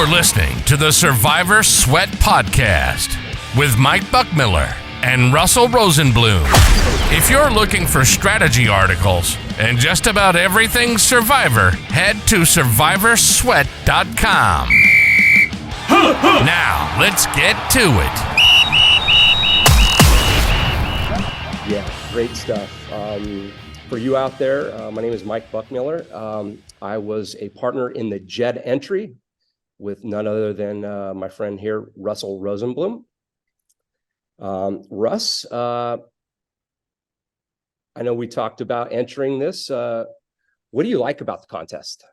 You're listening to the Survivor Sweat Podcast with Mike Buchmiller and Russell Rosenblum. If you're looking for strategy articles and just about everything Survivor, head to survivorsweat.com. Now, let's get to it. Yeah, great stuff. For you out there, my name is Mike Buchmiller. I was a partner in the JED entry with none other than my friend here, Russell Rosenblum. Russ, I know we talked about entering this. What do you like about the contest?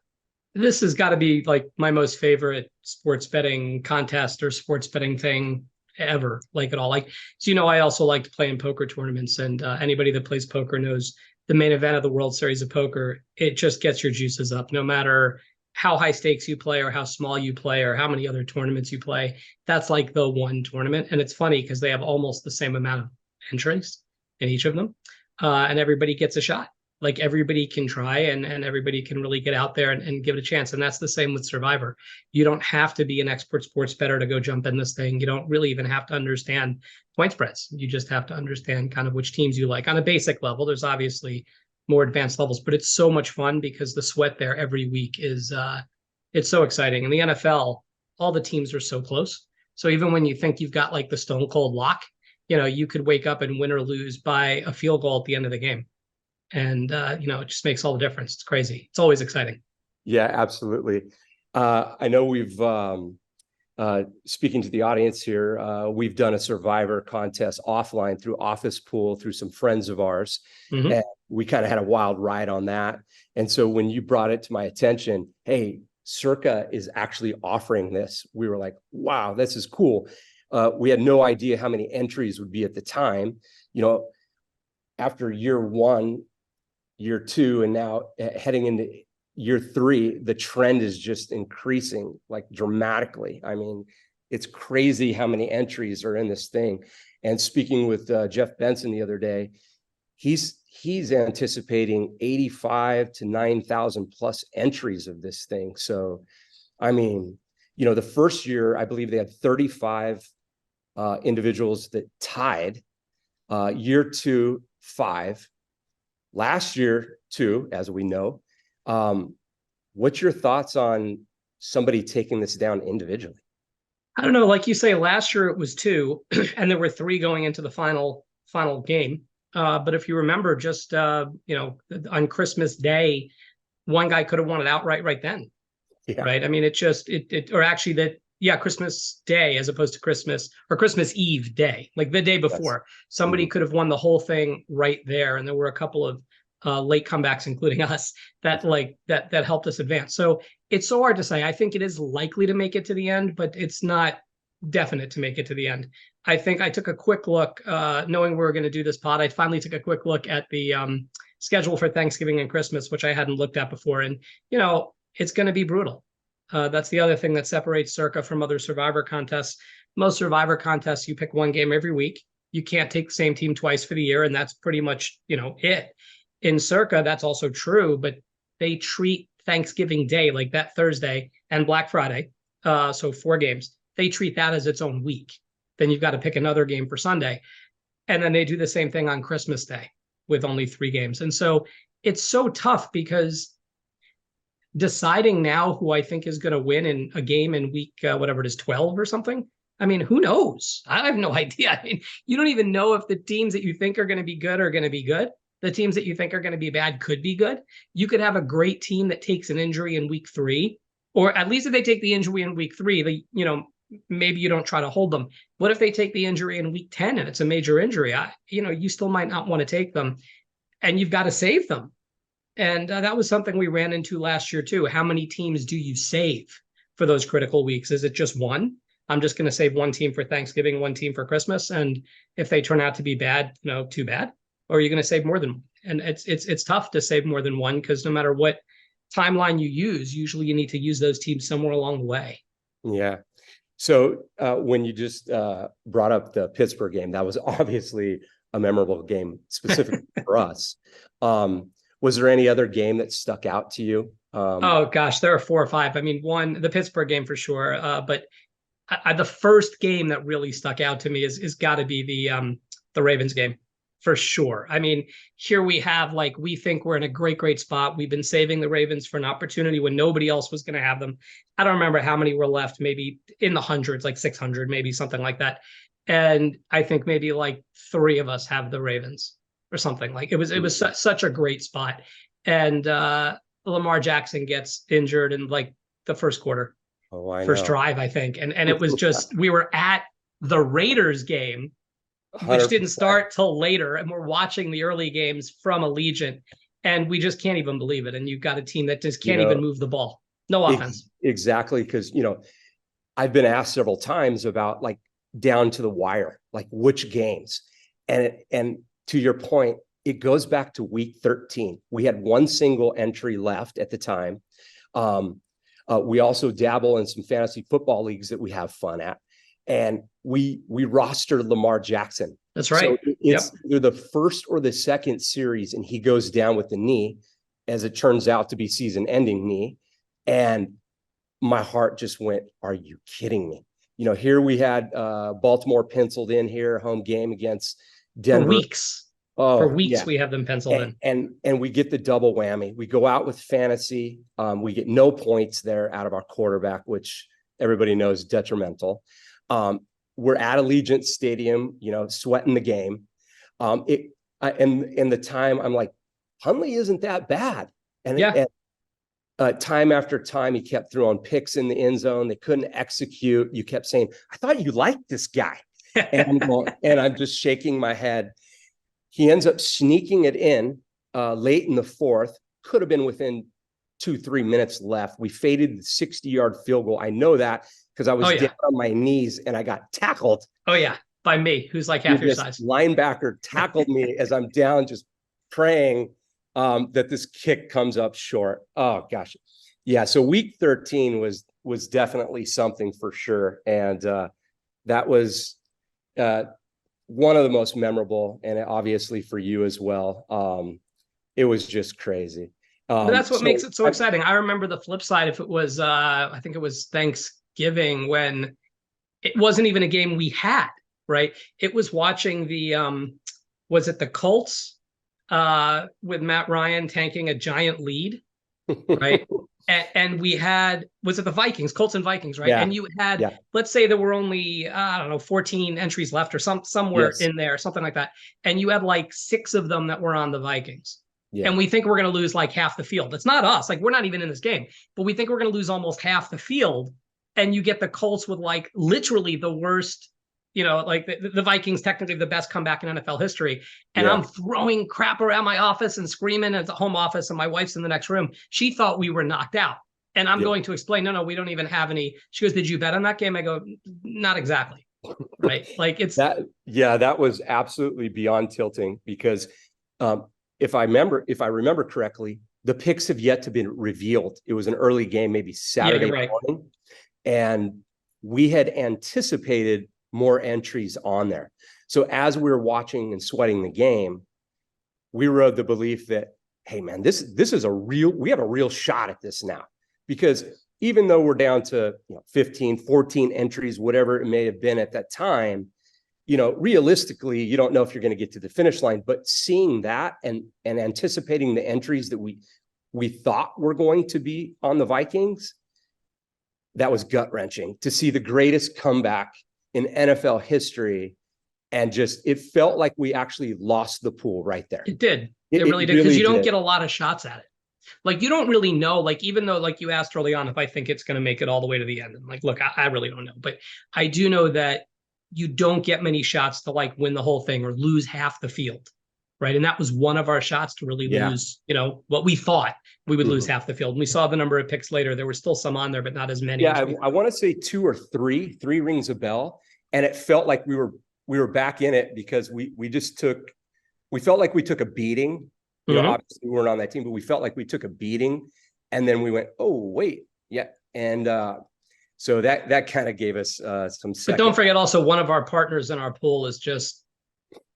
This has got to be like my most favorite sports betting contest or sports betting thing ever, like at all. Like, so, I also like to play in poker tournaments, and anybody that plays poker knows the main event of the World Series of Poker, it just gets your juices up, no matter how high stakes you play or how small you play or how many other tournaments you play. That's like the one tournament. And it's funny because they have almost the same amount of entries in each of them. And everybody gets a shot. Like everybody can try and everybody can really get out there and give it a chance. And that's the same with Survivor. You don't have to be an expert sports bettor to go jump in this thing. You don't really even have to understand point spreads. You just have to understand kind of which teams you like on a basic level. There's obviously more advanced levels, but it's so much fun because the sweat there every week is it's so exciting. In the NFL, all the teams are so close. So even when you think you've got like the stone cold lock, you could wake up and win or lose by a field goal at the end of the game. And, it just makes all the difference. It's crazy. It's always exciting. Yeah, absolutely. I know we've, speaking to the audience here, we've done a Survivor contest offline through Office Pool, through some friends of ours. Mm-hmm. And we kind of had a wild ride on that. And so when you brought it to my attention, hey, Circa is actually offering this, we were like, wow, this is cool. We had no idea how many entries would be at the time. After year one, year two, and now heading into year three, the trend is just increasing like dramatically. I mean, it's crazy how many entries are in this thing. And speaking with Jeff Benson the other day, he's anticipating 85 to 9,000 plus entries of this thing. So, I mean, the first year, I believe they had 35 individuals that tied. Year two, 5. Last year, 2, as we know. What's your thoughts on somebody taking this down individually? I don't know. Like you say, last year it was 2, and there were 3 going into the final game. But if you remember, just on Christmas Day, one guy could have won it outright right then. Yeah. Right. I mean, Christmas Day as opposed to Christmas or Christmas Eve day, like the day before. Somebody could have won the whole thing right there. And there were a couple of late comebacks, including us, that helped us advance. So it's so hard to say. I think it is likely to make it to the end, but it's not definite to make it to the end. I think I took a quick look, knowing we were going to do this pod. I finally took a quick look at the schedule for Thanksgiving and Christmas, which I hadn't looked at before. And, it's going to be brutal. That's the other thing that separates Circa from other Survivor contests. Most Survivor contests, you pick one game every week. You can't take the same team twice for the year, and that's pretty much, it. In Circa, that's also true, but they treat Thanksgiving Day, like that Thursday, and Black Friday, so 4 games, they treat that as its own week. Then you've got to pick another game for Sunday. And then they do the same thing on Christmas Day with only 3 games. And so it's so tough because deciding now who I think is going to win in a game in week, whatever it is, 12 or something. I mean, who knows? I have no idea. I mean, you don't even know if the teams that you think are going to be good are going to be good. The teams that you think are going to be bad could be good. You could have a great team that takes an injury in week 3, or at least if they take the injury in week 3, maybe you don't try to hold them. What if they take the injury in week 10 and it's a major injury? You still might not want to take them, and you've got to save them. And that was something we ran into last year too. How many teams do you save for those critical weeks? Is it just one? I'm just going to save one team for Thanksgiving, one team for Christmas. And if they turn out to be bad, too bad. Or are you going to save more than one? And it's tough to save more than one because no matter what timeline you use, usually you need to use those teams somewhere along the way. Yeah. So when you just brought up the Pittsburgh game, that was obviously a memorable game specifically for us. Was there any other game that stuck out to you Oh gosh, there are 4 or 5. I mean, one, the Pittsburgh game for sure, but the first game that really stuck out to me is got to be the Ravens game for sure. I mean, here we have like we think we're in a great spot. We've been saving the Ravens for an opportunity when nobody else was going to have them. I don't remember how many were left, maybe in the hundreds, like 600, maybe something like that. And I think maybe like 3 of us have the Ravens or something. Like it was such a great spot. And Lamar Jackson gets injured in like the first quarter. Oh, I First know. drive, I think. And it was just, we were at the Raiders game, which 100%. didn't start till later. And we're watching the early games from Allegiant, and we just can't even believe it. And you've got a team that just can't even move the ball. No offense. Exactly. Because, I've been asked several times about like down to the wire, like which games. And to your point, it goes back to week 13. We had one single entry left at the time. We also dabble in some fantasy football leagues that we have fun at. And we rostered Lamar Jackson. That's right. So it's either the first or the second series, and he goes down with the knee, as it turns out to be season-ending knee. And my heart just went, are you kidding me? Here we had Baltimore penciled in here, home game against Denver. For weeks, we have them penciled in. And we get the double whammy. We go out with fantasy. We get no points there out of our quarterback, which everybody knows detrimental. We're at Allegiant Stadium, sweating the game. And the time I'm like, Hundley isn't that bad. And time after time, he kept throwing picks in the end zone. They couldn't execute. You kept saying, I thought you liked this guy. And I'm just shaking my head. He ends up sneaking it in late in the fourth. Could have been within 2-3 minutes left. We faded the 60-yard field goal. I know that because I was down on my knees and I got tackled. Oh, yeah. By me, who's like half your size. Linebacker tackled me as I'm down, just praying that this kick comes up short. Oh, gosh. Yeah. So week 13 was definitely something for sure. And that was one of the most memorable, and obviously for you as well. It was just crazy. But that's what makes it so exciting. I remember the flip side. If it was, I think it was Thanksgiving, when it wasn't even a game we had, right? It was watching was it the Colts with Matt Ryan tanking a giant lead, right? And we had, was it the Vikings, Colts and Vikings, right? Yeah. And you had, let's say there were only, 14 entries left or somewhere in there, something like that. And you had like 6 of them that were on the Vikings. Yeah. And we think we're going to lose like half the field. It's not us. Like, we're not even in this game, but we think we're going to lose almost half the field. And you get the Colts with like literally the worst, like the Vikings, technically the best comeback in NFL history. And I'm throwing crap around my office and screaming at the home office, and my wife's in the next room. She thought we were knocked out. And I'm going to explain, no, we don't even have any. She goes, did you bet on that game? I go, not exactly. Right. Like it's that. Yeah, that was absolutely beyond tilting, because if I remember correctly, the picks have yet to be revealed. It was an early game, maybe Saturday morning. And we had anticipated more entries on there. So as we were watching and sweating the game, we rode the belief that, hey man, this is we have a real shot at this now. Because even though we're down to 15, 14 entries, whatever it may have been at that time, realistically, you don't know if you're going to get to the finish line. But seeing that and anticipating the entries that we thought were going to be on the Vikings, that was gut-wrenching to see the greatest comeback in NFL history. And just, it felt like we actually lost the pool right there. It did. It really did. Because you don't get a lot of shots at it. Like, you don't really know, like, even though, like you asked early on, if I think it's going to make it all the way to the end. And like, look, I really don't know. But I do know that you don't get many shots to like win the whole thing or lose half the field. Right. And that was one of our shots to really lose, what we thought we would lose half the field. And we saw the number of picks later. There were still some on there, but not as many. Yeah, I want to say 2 or 3 rings a bell. And it felt like we were back in it, because we felt like we took a beating. Obviously we weren't on that team, but we felt like we took a beating. And then we went, oh, wait. Yeah. And so that kind of gave us some second. But don't forget also, one of our partners in our pool is just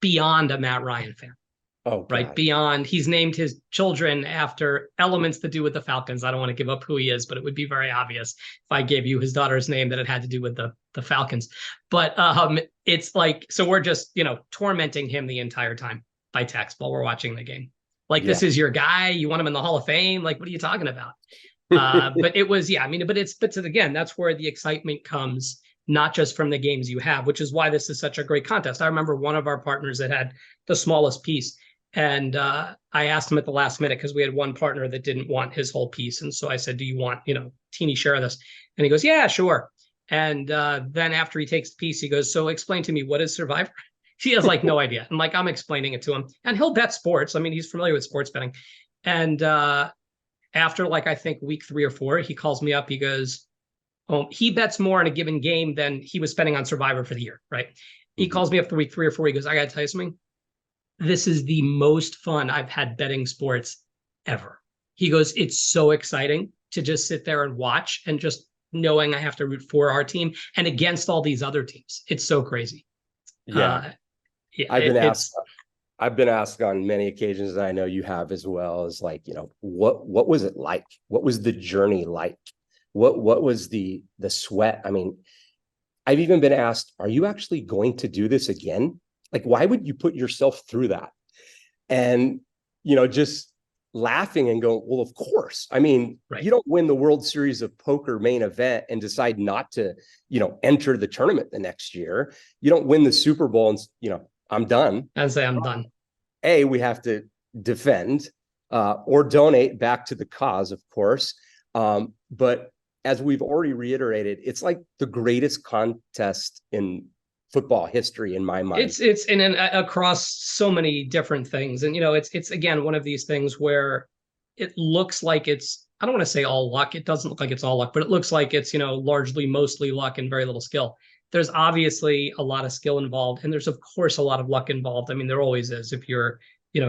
beyond a Matt Ryan fan. Oh, right? God. Beyond, he's named his children after elements to do with the Falcons. I don't want to give up who he is, but it would be very obvious if I gave you his daughter's name that it had to do with the Falcons. But it's like, so we're just, tormenting him the entire time by text while we're watching the game. Like, Yeah. this is your guy. You want him in the Hall of Fame? Like, what are you talking about? But it was, yeah, I mean, but again, that's where the excitement comes, not just from the games you have, which is why this is such a great contest. I remember one of our partners that had the smallest piece. And I asked him at the last minute, because we had one partner that didn't want his whole piece. And so I said, do you want, teeny share of this? And he goes, yeah, sure. And then after he takes the piece, he goes, so explain to me, what is Survivor? He has like no idea. And like, I'm explaining it to him, and he'll bet sports. I mean, he's familiar with sports betting. And after like, I think week 3 or 4, he calls me up. He goes, oh, he bets more in a given game than he was spending on Survivor for the year, right? He calls me up for week 3 or 4. He goes, I got to tell you something. This is the most fun I've had betting sports ever. He goes, it's so exciting to just sit there and watch, and just knowing I have to root for our team and against all these other teams. It's so crazy. Yeah. Yeah, I've been asked on many occasions, and I know you have as well, is like, what was it like? What was the journey like? What was the sweat? I mean, I've even been asked, are you actually going to do this again? Like, why would you put yourself through that? And, just laughing and going, well, of course. I mean, right. You don't win the World Series of Poker main event and decide not to, enter the tournament the next year. You don't win the Super Bowl and, I'm done. And say, I'm done. We have to defend or donate back to the cause, of course. But as we've already reiterated, it's like the greatest contest in football history in my mind. It's across so many different things. And, it's again, one of these things where it looks like it's, I don't want to say all luck. It doesn't look like it's all luck, but it looks like it's, largely mostly luck and very little skill. There's obviously a lot of skill involved, and there's of course a lot of luck involved. I mean, there always is if you're,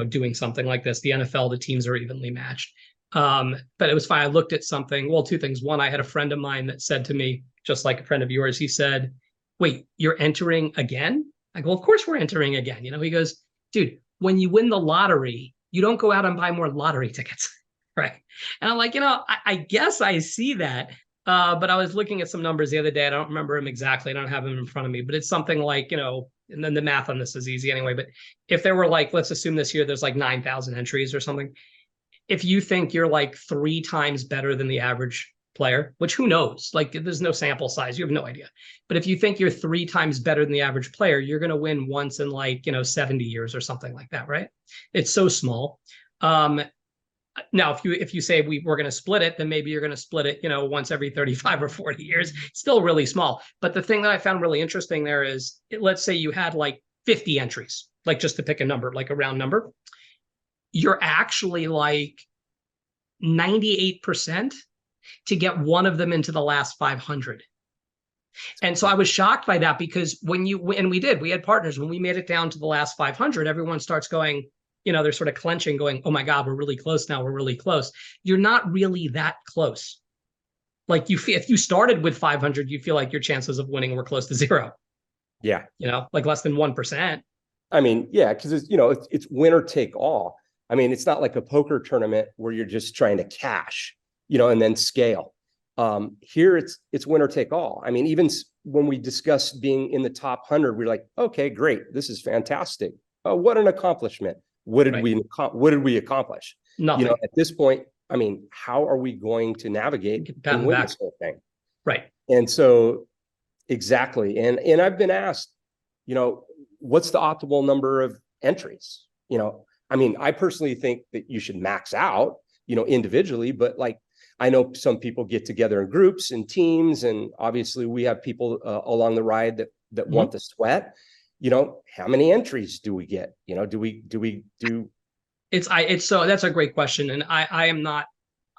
doing something like this. The NFL, the teams are evenly matched. But it was fine. I looked at something. Well, 2 things. One, I had a friend of mine that said to me, just like a friend of yours, he said, wait, you're entering again? I go, well, of course we're entering again. He goes, dude, when you win the lottery, you don't go out and buy more lottery tickets. Right. And I'm like, I guess I see that. But I was looking at some numbers the other day. I don't remember them exactly. I don't have them in front of me, but it's something like, and then the math on this is easy anyway. But if there were like, let's assume this year there's like 9,000 entries or something. If you think you're like 3 times better than the average player, which who knows? Like, there's no sample size. You have no idea. But if you think you're 3 times better than the average player, you're going to win once in like, 70 years or something like that, right? It's so small. Now, if you say we're going to split it, then maybe you're going to split it, once every 35 or 40 years. Still really small. But the thing that I found really interesting there is, let's say you had like 50 entries, like just to pick a number, like a round number. You're actually like 98% to get one of them into the last 500. And so I was shocked by that, because we had partners, when we made it down to the last 500, everyone starts going, they're sort of clenching, going, oh my God, we're really close now. We're really close. You're not really that close. Like if you started with 500, you feel like your chances of winning were close to 0. Yeah. Like less than 1%. I mean, yeah, because it's winner take all. I mean, it's not like a poker tournament where you're just trying to cash, and then scale. Here it's winner take all. I mean, even when we discuss being in the top 100, we're like, okay, great, this is fantastic. What an accomplishment! What did we accomplish? Nothing. At this point, I mean, how are we going to navigate and win this whole thing? Right. And so, exactly. And I've been asked, what's the optimal number of entries? I mean, I personally think that you should max out, individually, but like, I know some people get together in groups and teams, and obviously we have people along the ride that want the sweat. How many entries do we get? Do we do? It's so that's a great question. And I'm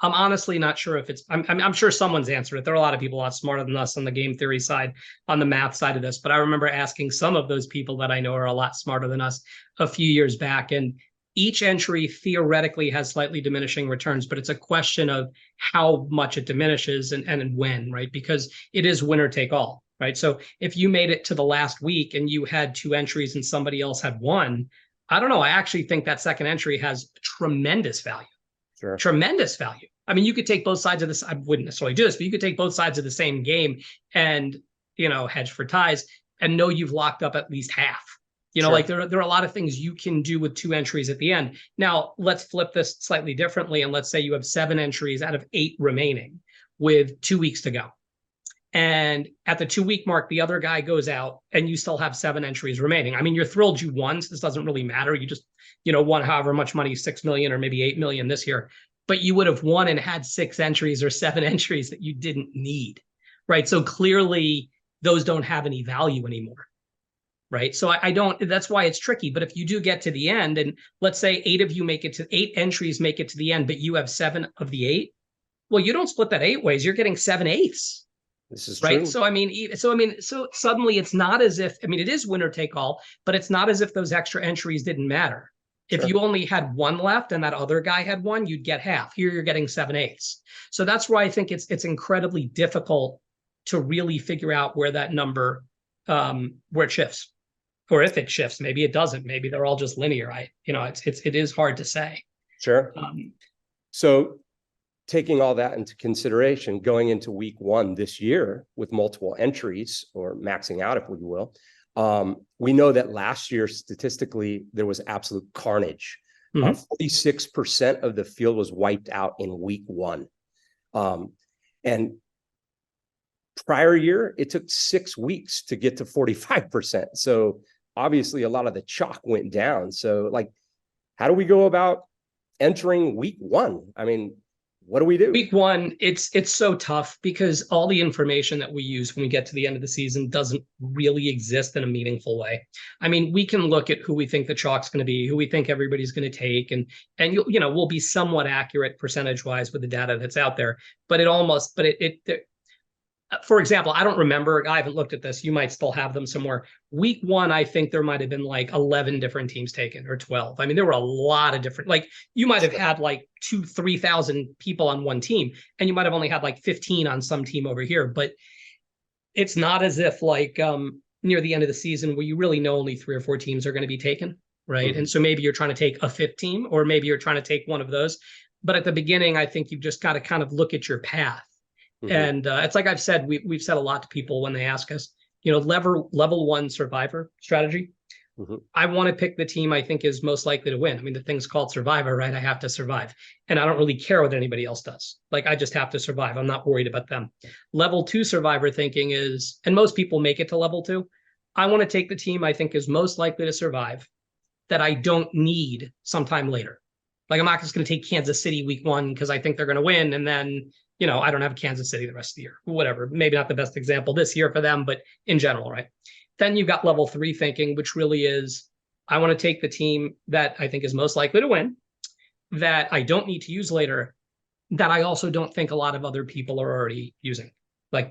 honestly not sure if I'm sure someone's answered it. There are a lot of people a lot smarter than us on the game theory side, on the math side of this. But I remember asking some of those people that I know are a lot smarter than us a few years back. And each entry theoretically has slightly diminishing returns, but it's a question of how much it diminishes and when, right? Because it is winner take all, right? So if you made it to the last week and you had 2 entries and somebody else had 1, I don't know. I actually think that second entry has tremendous value. Sure. Tremendous value. I mean, you could take both sides of this. I wouldn't necessarily do this, but you could take both sides of the same game and, hedge for ties and know you've locked up at least half. Sure. Like there are a lot of things you can do with 2 entries at the end. Now, let's flip this slightly differently. And let's say you have 7 entries out of 8 remaining with 2 weeks to go. And at the 2-week mark, the other guy goes out and you still have 7 entries remaining. I mean, you're thrilled you won. So this doesn't really matter. You just, won however much money, 6 million or maybe 8 million this year. But you would have won and had 6 entries or 7 entries that you didn't need. Right. So clearly those don't have any value anymore. Right. So I don't, that's why it's tricky. But if you do get to the end, and let's say 8 of you make it to 8 entries, make it to the end, but you have 7 of the 8. Well, you don't split that 8 ways. You're getting 7/8. This is right. true. So suddenly it's not as if, it is winner take all, but it's not as if those extra entries didn't matter. If Sure. you only had 1 left and that other guy had 1, you'd get half. Here you're getting 7/8. So that's why I think it's incredibly difficult to really figure out where that number, where it shifts, or if it shifts. Maybe it doesn't. Maybe they're all just linear. It is hard to say. Sure. So taking all that into consideration, going into week 1 this year with multiple entries, or maxing out, if we will, we know that last year, statistically, there was absolute carnage. 46% of the field was wiped out in week 1. And prior year, it took 6 weeks to get to 45%. So obviously a lot of the chalk went down. So how do we go about entering week 1? What do we do? Week 1, it's so tough because all the information that we use when we get to the end of the season doesn't really exist in a meaningful way. We can look at who we think the chalk's going to be, who we think everybody's going to take, and we'll be somewhat accurate percentage-wise with the data that's out there. But for example, I don't remember. I haven't looked at this. You might still have them somewhere. Week 1, I think there might have been 11 different teams taken, or 12. There were a lot of different, you might have had 2,000-3,000 people on one team, and you might have only had 15 on some team over here. But it's not as if near the end of the season where you really know only 3 or 4 teams are going to be taken. Right. And so maybe you're trying to take a 5th team, or maybe you're trying to take one of those. But at the beginning, I think you've just got to kind of look at your path. And it's like I've said, we've said a lot to people when they ask us, level 1 survivor strategy. I want to pick the team I think is most likely to win. The thing's called Survivor, right? I have to survive. And I don't really care what anybody else does. I just have to survive. I'm not worried about them. Level 2 survivor thinking is, and most people make it to level 2. I want to take the team I think is most likely to survive that I don't need sometime later. I'm not just going to take Kansas City week 1 because I think they're going to win. And then I don't have Kansas City the rest of the year, whatever. Maybe not the best example this year for them, but in general, right? Then you've got level 3 thinking, which really is, I want to take the team that I think is most likely to win, that I don't need to use later, that I also don't think a lot of other people are already using.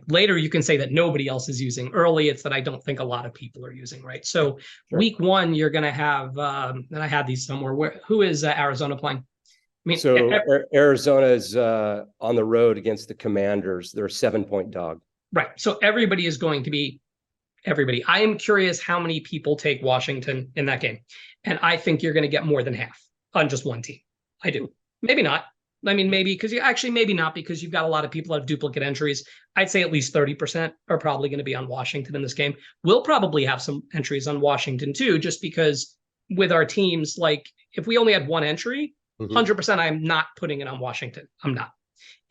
Later, you can say that nobody else is using. Early, it's that I don't think a lot of people are using, right? So sure. Week 1, you're going to have, and I had these somewhere, who is Arizona playing? Arizona is on the road against the Commanders. They're a 7-point dog. Right. So everybody is going to be everybody. I am curious how many people take Washington in that game. And I think you're going to get more than half on just one team. I do. Maybe not. Maybe because maybe not, because you've got a lot of people that have duplicate entries. I'd say at least 30% are probably going to be on Washington in this game. We'll probably have some entries on Washington too, just because with our teams, if we only had 1 entry, 100% I'm not putting it on Washington. I'm not.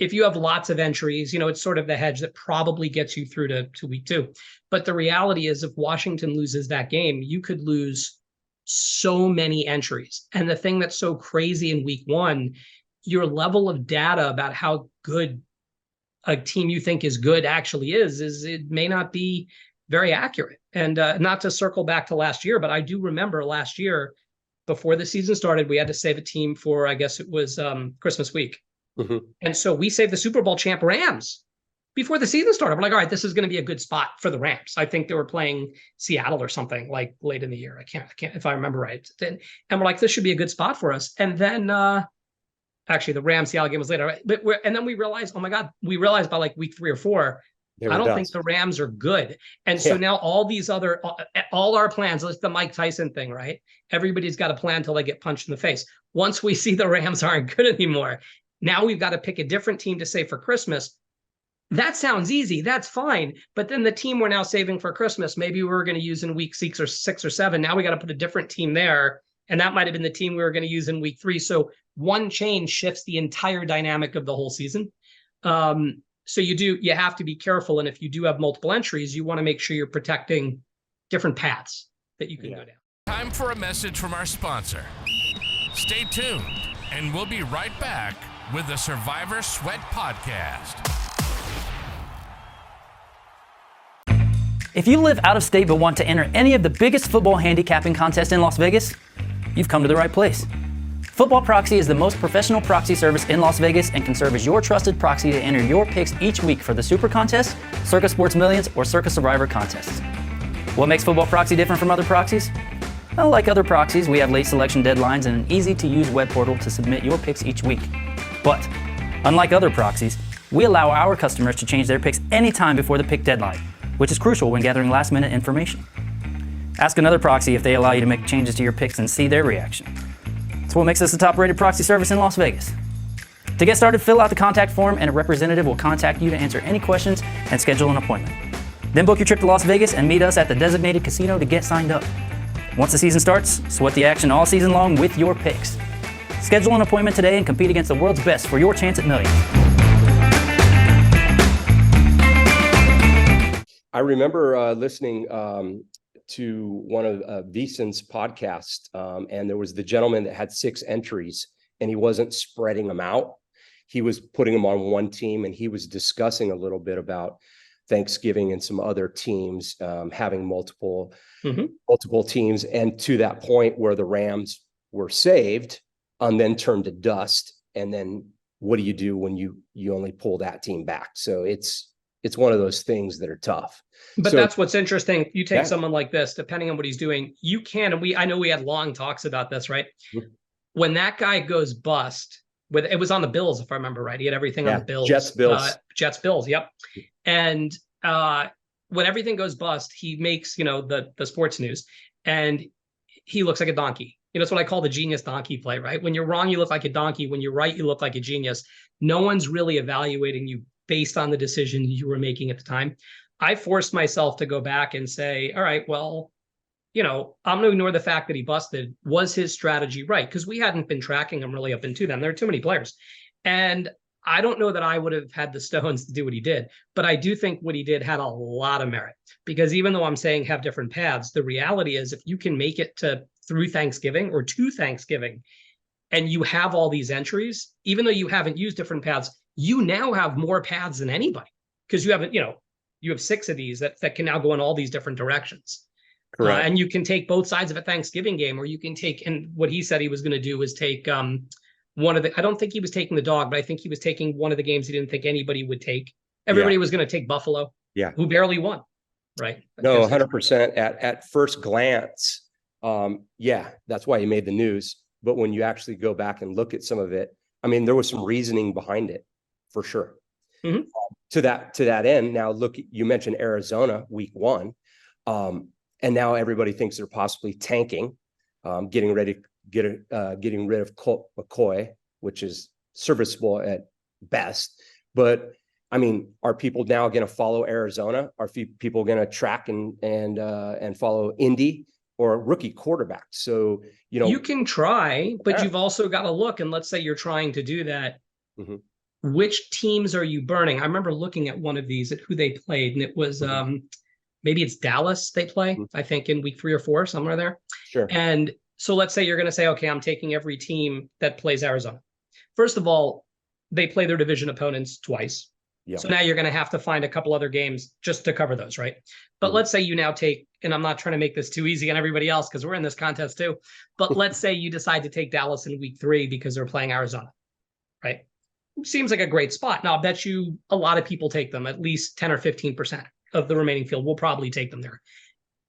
If you have lots of entries, it's sort of the hedge that probably gets you through to week 2. But the reality is, if Washington loses that game, you could lose so many entries. And the thing that's so crazy in week 1, your level of data about how good a team you think is good actually is it may not be very accurate. And not to circle back to last year, but I do remember last year, before the season started, we had to save a team for, I guess it was Christmas week. And so we saved the Super Bowl champ Rams before the season started. We're like, all right, this is going to be a good spot for the Rams. I think they were playing Seattle or something late in the year. I can't if I remember right. And we're like, this should be a good spot for us. And then actually the Rams Seattle game was later. Right? And then we realized, oh my God, by week 3 or 4, I don't think the Rams are good. And so now all these other, all our plans, like the Mike Tyson thing, right? Everybody's got a plan until they get punched in the face. Once we see the Rams aren't good anymore, now we've got to pick a different team to save for Christmas. That sounds easy. That's fine. But then the team we're now saving for Christmas, maybe we were going to use in week 6 or 7. Now we got to put a different team there. And that might have been the team we were going to use in week 3. So one change shifts the entire dynamic of the whole season. So you have to be careful. And if you do have multiple entries, you want to make sure you're protecting different paths that you can go down. Time for a message from our sponsor. Stay tuned, and we'll be right back with the Survivor Sweat Podcast. If you live out of state but want to enter any of the biggest football handicapping contests in Las Vegas, you've come to the right place. Football Proxy is the most professional proxy service in Las Vegas and can serve as your trusted proxy to enter your picks each week for the Super Contest, Circa Sports Millions, or Circa Survivor contests. What makes Football Proxy different from other proxies? Well, like other proxies, we have late selection deadlines and an easy-to-use web portal to submit your picks each week. But, unlike other proxies, we allow our customers to change their picks anytime before the pick deadline, which is crucial when gathering last-minute information. Ask another proxy if they allow you to make changes to your picks and see their reaction. It's what makes us the top-rated proxy service in Las Vegas. To get started, fill out the contact form and a representative will contact you to answer any questions and schedule an appointment. Then book your trip to Las Vegas and meet us at the designated casino to get signed up. Once the season starts, sweat the action all season long with your picks. Schedule an appointment today and compete against the world's best for your chance at millions. I remember listening to one of Veason's podcasts, and there was the gentleman that had 6 entries, and he wasn't spreading them out. He was putting them on one team, and he was discussing a little bit about Thanksgiving and some other teams having multiple teams, and to that point where the Rams were saved and then turned to dust. And then what do you do when you only pull that team back? So it's one of those things that are tough. But that's what's interesting. You take someone like this, depending on what he's doing, you can, and I know we had long talks about this, right? Mm-hmm. When that guy goes bust, it was on the Bills, if I remember right. He had everything on the Bills. Jets, Bills, yep. And when everything goes bust, he makes, the sports news, and he looks like a donkey. That's what I call the genius donkey play, right? When you're wrong, you look like a donkey. When you're right, you look like a genius. No one's really evaluating you based on the decision you were making at the time. I forced myself to go back and say, all right, well, I'm going to ignore the fact that he busted. Was his strategy right? Because we hadn't been tracking him really up into them. There are too many players. And I don't know that I would have had the stones to do what he did, but I do think what he did had a lot of merit, because even though I'm saying have different paths, the reality is if you can make it through Thanksgiving or to Thanksgiving, and you have all these entries, even though you haven't used different paths, you now have more paths than anybody, because you have 6 of these that can now go in all these different directions. Correct. And you can take both sides of a Thanksgiving game, or you can take, and what he said he was going to do was take one of the, I don't think he was taking the dog, but I think he was taking one of the games he didn't think anybody would take. Everybody was going to take Buffalo, who barely won, right? No, 100%. At first glance, that's why he made the news. But when you actually go back and look at some of it, I mean, there was some reasoning behind it, for sure. Mm-hmm. To that end, now look, you mentioned Arizona week 1, and now everybody thinks they're possibly tanking, getting rid of Colt McCoy, which is serviceable at best. But I mean, are people now going to follow Arizona? Are people going to track and follow Indy or rookie quarterback? So you can try, but you've also got to look. And let's say you're trying to do that. Mm-hmm. Which teams are you burning? I remember looking at one of these at who they played, and it was maybe it's Dallas they play, I think in week 3 or 4, somewhere there. Sure. And so let's say you're going to say, okay, I'm taking every team that plays Arizona. First of all, they play their division opponents twice. Yeah. So now you're going to have to find a couple other games just to cover those, right? But let's say you now take, and I'm not trying to make this too easy on everybody else because we're in this contest too, but let's say you decide to take Dallas in week 3 because they're playing Arizona, right? Seems like a great spot. Now, I bet you a lot of people take them, at least 10 or 15% of the remaining field will probably take them there.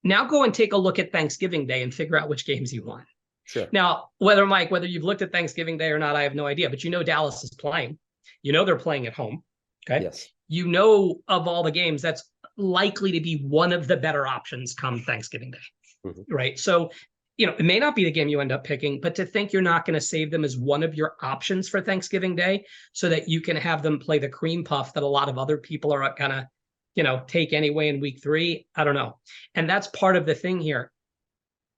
Now go and take a look at Thanksgiving Day and figure out which games you want. Sure. Now, whether you've looked at Thanksgiving Day or not, I have no idea, but Dallas is playing. They're playing at home. Okay. Yes. you know, of all the games, that's likely to be one of the better options come Thanksgiving Day, right? So, you know, it may not be the game you end up picking, but to think you're not going to save them as one of your options for Thanksgiving Day so that you can have them play the cream puff that a lot of other people are going to, you know, take anyway in week 3, I don't know. And that's part of the thing here.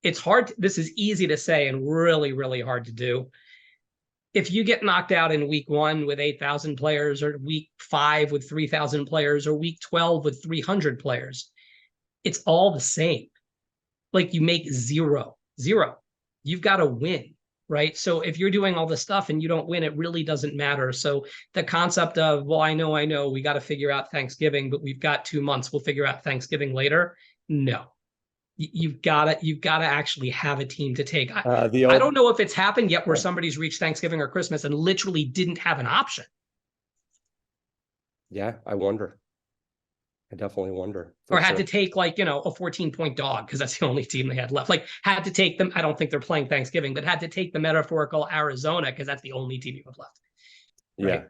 It's hard. This is easy to say and really, really hard to do. If you get knocked out in week 1 with 8,000 players, or week 5 with 3,000 players, or week 12 with 300 players, it's all the same. Like, you make zero. You've got to win, right? So if you're doing all this stuff and you don't win, it really doesn't matter. So the concept of, well, I know, we got to figure out Thanksgiving, but we've got 2 months, we'll figure out Thanksgiving later. No, you've got to actually have a team to take. I don't know if it's happened yet where somebody's reached Thanksgiving or Christmas and literally didn't have an option. Yeah, I wonder. I definitely wonder. Or had to take, like, you know, a 14-point dog because that's the only team they had left. Like, had to take them. I don't think they're playing Thanksgiving, but had to take the metaphorical Arizona because that's the only team you have left. Right?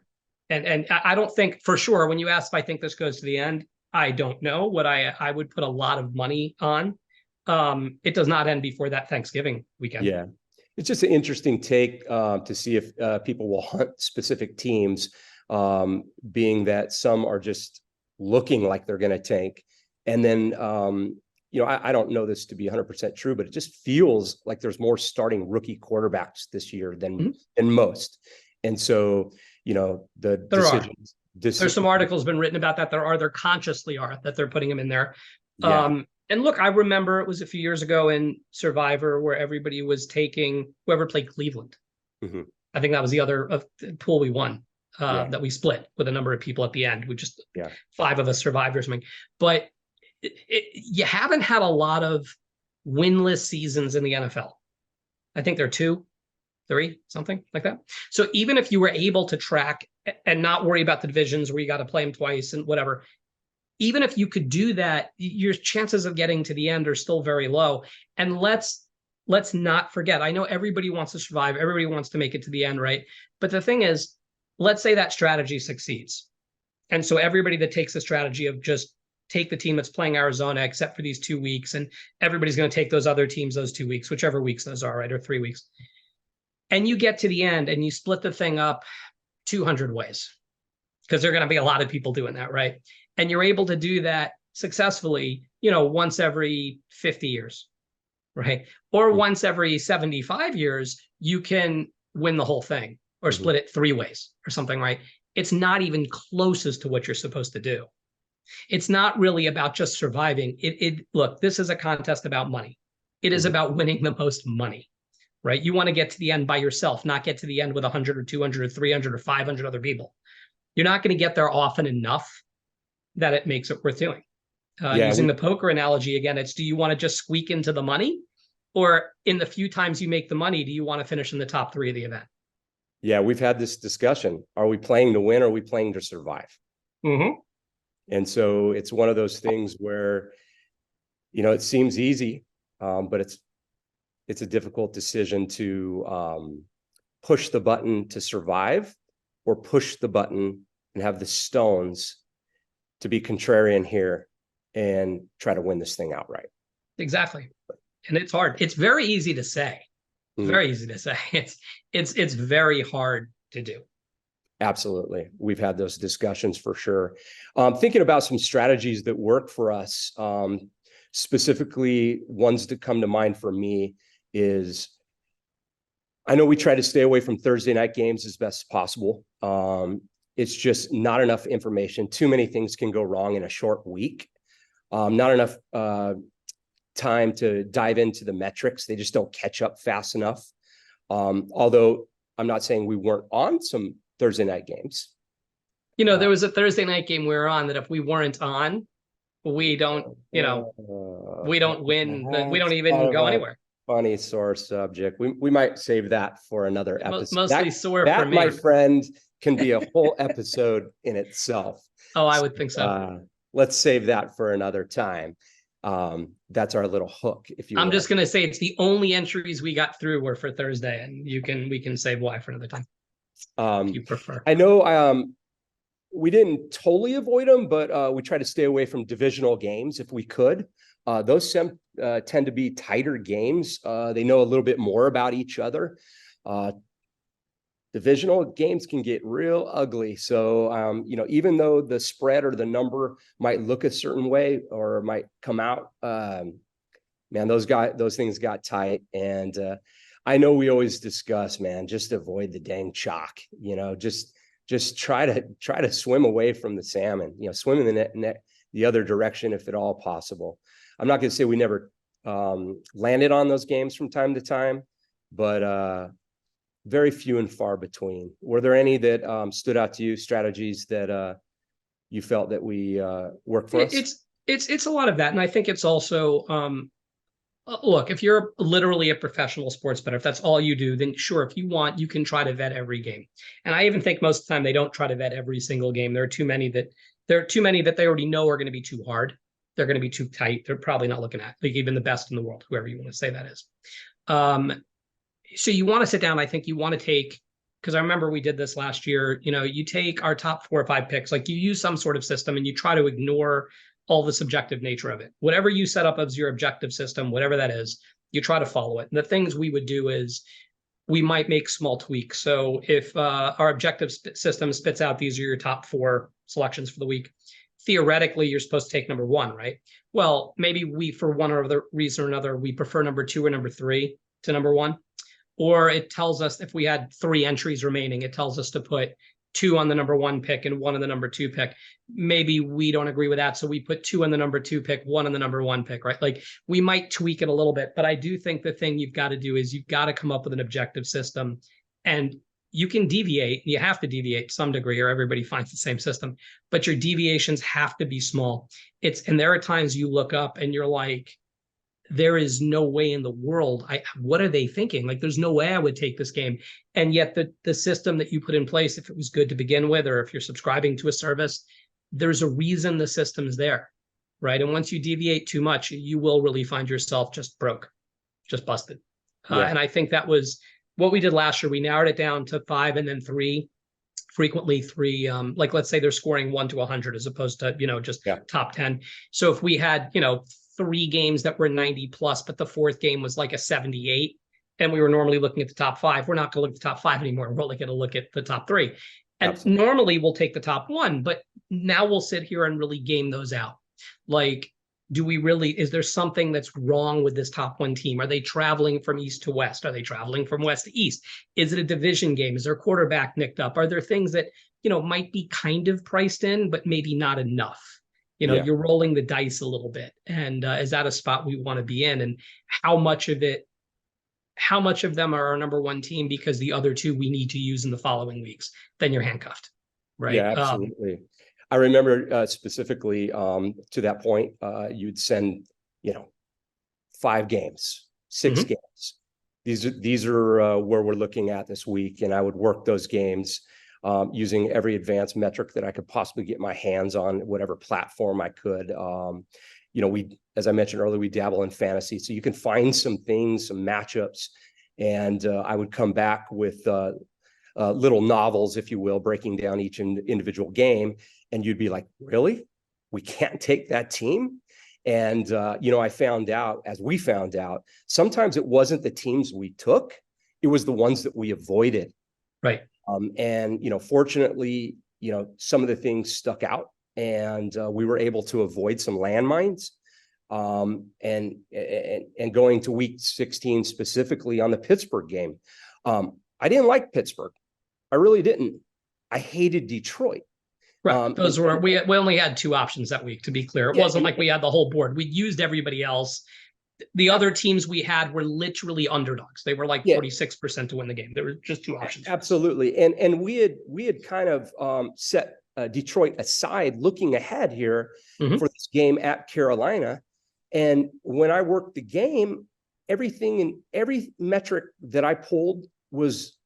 Yeah. And I don't think, for sure, when you ask if I think this goes to the end, I don't know. What I would put a lot of money on. It does not end before that Thanksgiving weekend. Yeah. It's just an interesting take to see if people will hunt specific teams, being that some are just looking like they're going to tank. And then, you know, I don't know this to be 100% true, but it just feels like there's more starting rookie quarterbacks this year than most. And so, you know, there's some articles been written about that. There consciously are that they're putting them in there. Yeah. And look, I remember it was a few years ago in Survivor where everybody was taking whoever played Cleveland. I think that was the other pool we won. That we split with a number of people at the end. We just 5 of us survived or something. But you haven't had a lot of winless seasons in the NFL. I think there are 2, 3, something like that. So even if you were able to track and not worry about the divisions where you got to play them twice and whatever, even if you could do that, your chances of getting to the end are still very low. And let's not forget, I know everybody wants to survive. Everybody wants to make it to the end, right? But the thing is, let's say that strategy succeeds. And so everybody that takes the strategy of just take the team that's playing Arizona, except for these 2 weeks, and everybody's going to take those other teams those 2 weeks, whichever weeks those are, right? Or 3 weeks. And you get to the end and you split the thing up 200 ways, because there are going to be a lot of people doing that, right? And you're able to do that successfully, you know, once every 50 years, right? Or once every 75 years, you can win the whole thing. Or split it 3 ways or something, right? It's not even closest to what you're supposed to do. It's not really about just surviving. Look, this is a contest about money. It is about winning the most money, right? You want to get to the end by yourself, not get to the end with 100 or 200 or 300 or 500 other people. You're not going to get there often enough that it makes it worth doing. Using the poker analogy again, it's, do you want to just squeak into the money? Or in the few times you make the money, do you want to finish in the top 3 of the event? Yeah, we've had this discussion. Are we playing to win or are we playing to survive? And so it's one of those things where, you know, it seems easy, but it's a difficult decision to push the button to survive or push the button and have the stones to be contrarian here and try to win this thing outright. Exactly. And it's hard. It's very easy to say. Very easy to say. It's very hard to do. Absolutely. We've had those discussions for sure. Thinking about some strategies that work for us, specifically ones that come to mind for me is, I know we try to stay away from Thursday night games as best as possible. It's just not enough information. Too many things can go wrong in a short week. Not enough time to dive into the metrics. They just don't catch up fast enough. Although I'm not saying we weren't on some Thursday night games. You know, there was a Thursday night game we were on that if we weren't on, we don't, you know, we don't win. We don't even go anywhere. Funny sore subject. We might save that for another episode. Mostly sore for me. My friend, can be a whole episode in itself. Oh, I would think so. Let's save that for another time. That's our little hook. If you, I'm just going to say it's the only entries we got through were for Thursday, and we can save why for another time. If you prefer. I know we didn't totally avoid them, but we try to stay away from divisional games if we could. Those tend to be tighter games. They know a little bit more about each other. Divisional games can get real ugly. So, even though the spread or the number might look a certain way or might come out, man, those things got tight. And I know we always discuss, man, just avoid the dang chalk. Just try to swim away from the salmon. Swim in the the other direction if at all possible. I'm not going to say we never landed on those games from time to time, but very few and far between. Were there any that stood out to you, strategies that you felt that we worked for us? It's a lot of that. And I think it's also, look, if you're literally a professional sports bettor, if that's all you do, then sure, if you want, you can try to vet every game. And I even think most of the time they don't try to vet every single game. There are too many that they already know are going to be too hard. They're going to be too tight. They're probably not looking at like even the best in the world, whoever you want to say that is. So you want to sit down. I think you want to take, because I remember we did this last year, you take our top 4 or 5 picks, like you use some sort of system and you try to ignore all the subjective nature of it. Whatever you set up as your objective system, whatever that is, you try to follow it. And the things we would do is we might make small tweaks. So if our objective system spits out, these are your top 4 selections for the week, theoretically, you're supposed to take number 1, right? Well, maybe we, for one or other reason or another, we prefer number 2 or number 3 to number 1. Or it tells us if we had 3 entries remaining, it tells us to put 2 on the number 1 pick and 1 on the number 2 pick. Maybe we don't agree with that. So we put 2 on the number 2 pick, 1 on the number 1 pick, right? Like we might tweak it a little bit, but I do think the thing you've got to do is you've got to come up with an objective system, and you can deviate. You have to deviate to some degree or everybody finds the same system, but your deviations have to be small. And there are times you look up and you're like, there is no way in the world. What are they thinking? Like, there's no way I would take this game. And yet the system that you put in place, if it was good to begin with, or if you're subscribing to a service, there's a reason the system's there, right? And once you deviate too much, you will really find yourself just broke, just busted. Yeah. And I think that was what we did last year. We narrowed it down to 5 and then 3, frequently 3. Like, let's say they're scoring 1 to 100 as opposed to, just top 10. So if we had, 3 games that were 90 plus, but the 4th game was like a 78, and we were normally looking at the top 5, we're not going to look at the top 5 anymore. We're only going to look at the top 3. And Absolutely. Normally we'll take the top 1, but now we'll sit here and really game those out. Like, is there something that's wrong with this top 1 team? Are they traveling from east to west? Are they traveling from west to east? Is it a division game? Is their quarterback nicked up? Are there things that, might be kind of priced in, but maybe not enough? You're rolling the dice a little bit. And is that a spot we want to be in? And how much of them are our number 1 team because the other 2 we need to use in the following weeks? Then you're handcuffed, right? Yeah, absolutely. I remember specifically to that point, you'd send, 5 games, 6 mm-hmm. games. These are where we're looking at this week. And I would work those games using every advanced metric that I could possibly get my hands on, whatever platform I could. As I mentioned earlier, we dabble in fantasy, so you can find some things, some matchups, and I would come back with little novels, if you will, breaking down each individual game, and you'd be like, really? We can't take that team? And, we found out, sometimes it wasn't the teams we took, it was the ones that we avoided. Right. Fortunately, some of the things stuck out, and we were able to avoid some landmines. And going to week 16 specifically on the Pittsburgh game, I didn't like Pittsburgh. I really didn't. I hated Detroit. Right. We only had 2 options that week, to be clear. It wasn't like we had the whole board. We used everybody else. The other teams we had were literally underdogs. They were like 46% to win the game. There were just 2 options. Absolutely. And we had kind of set Detroit aside, looking ahead here mm-hmm. for this game at Carolina. And when I worked the game, everything and every metric that I pulled was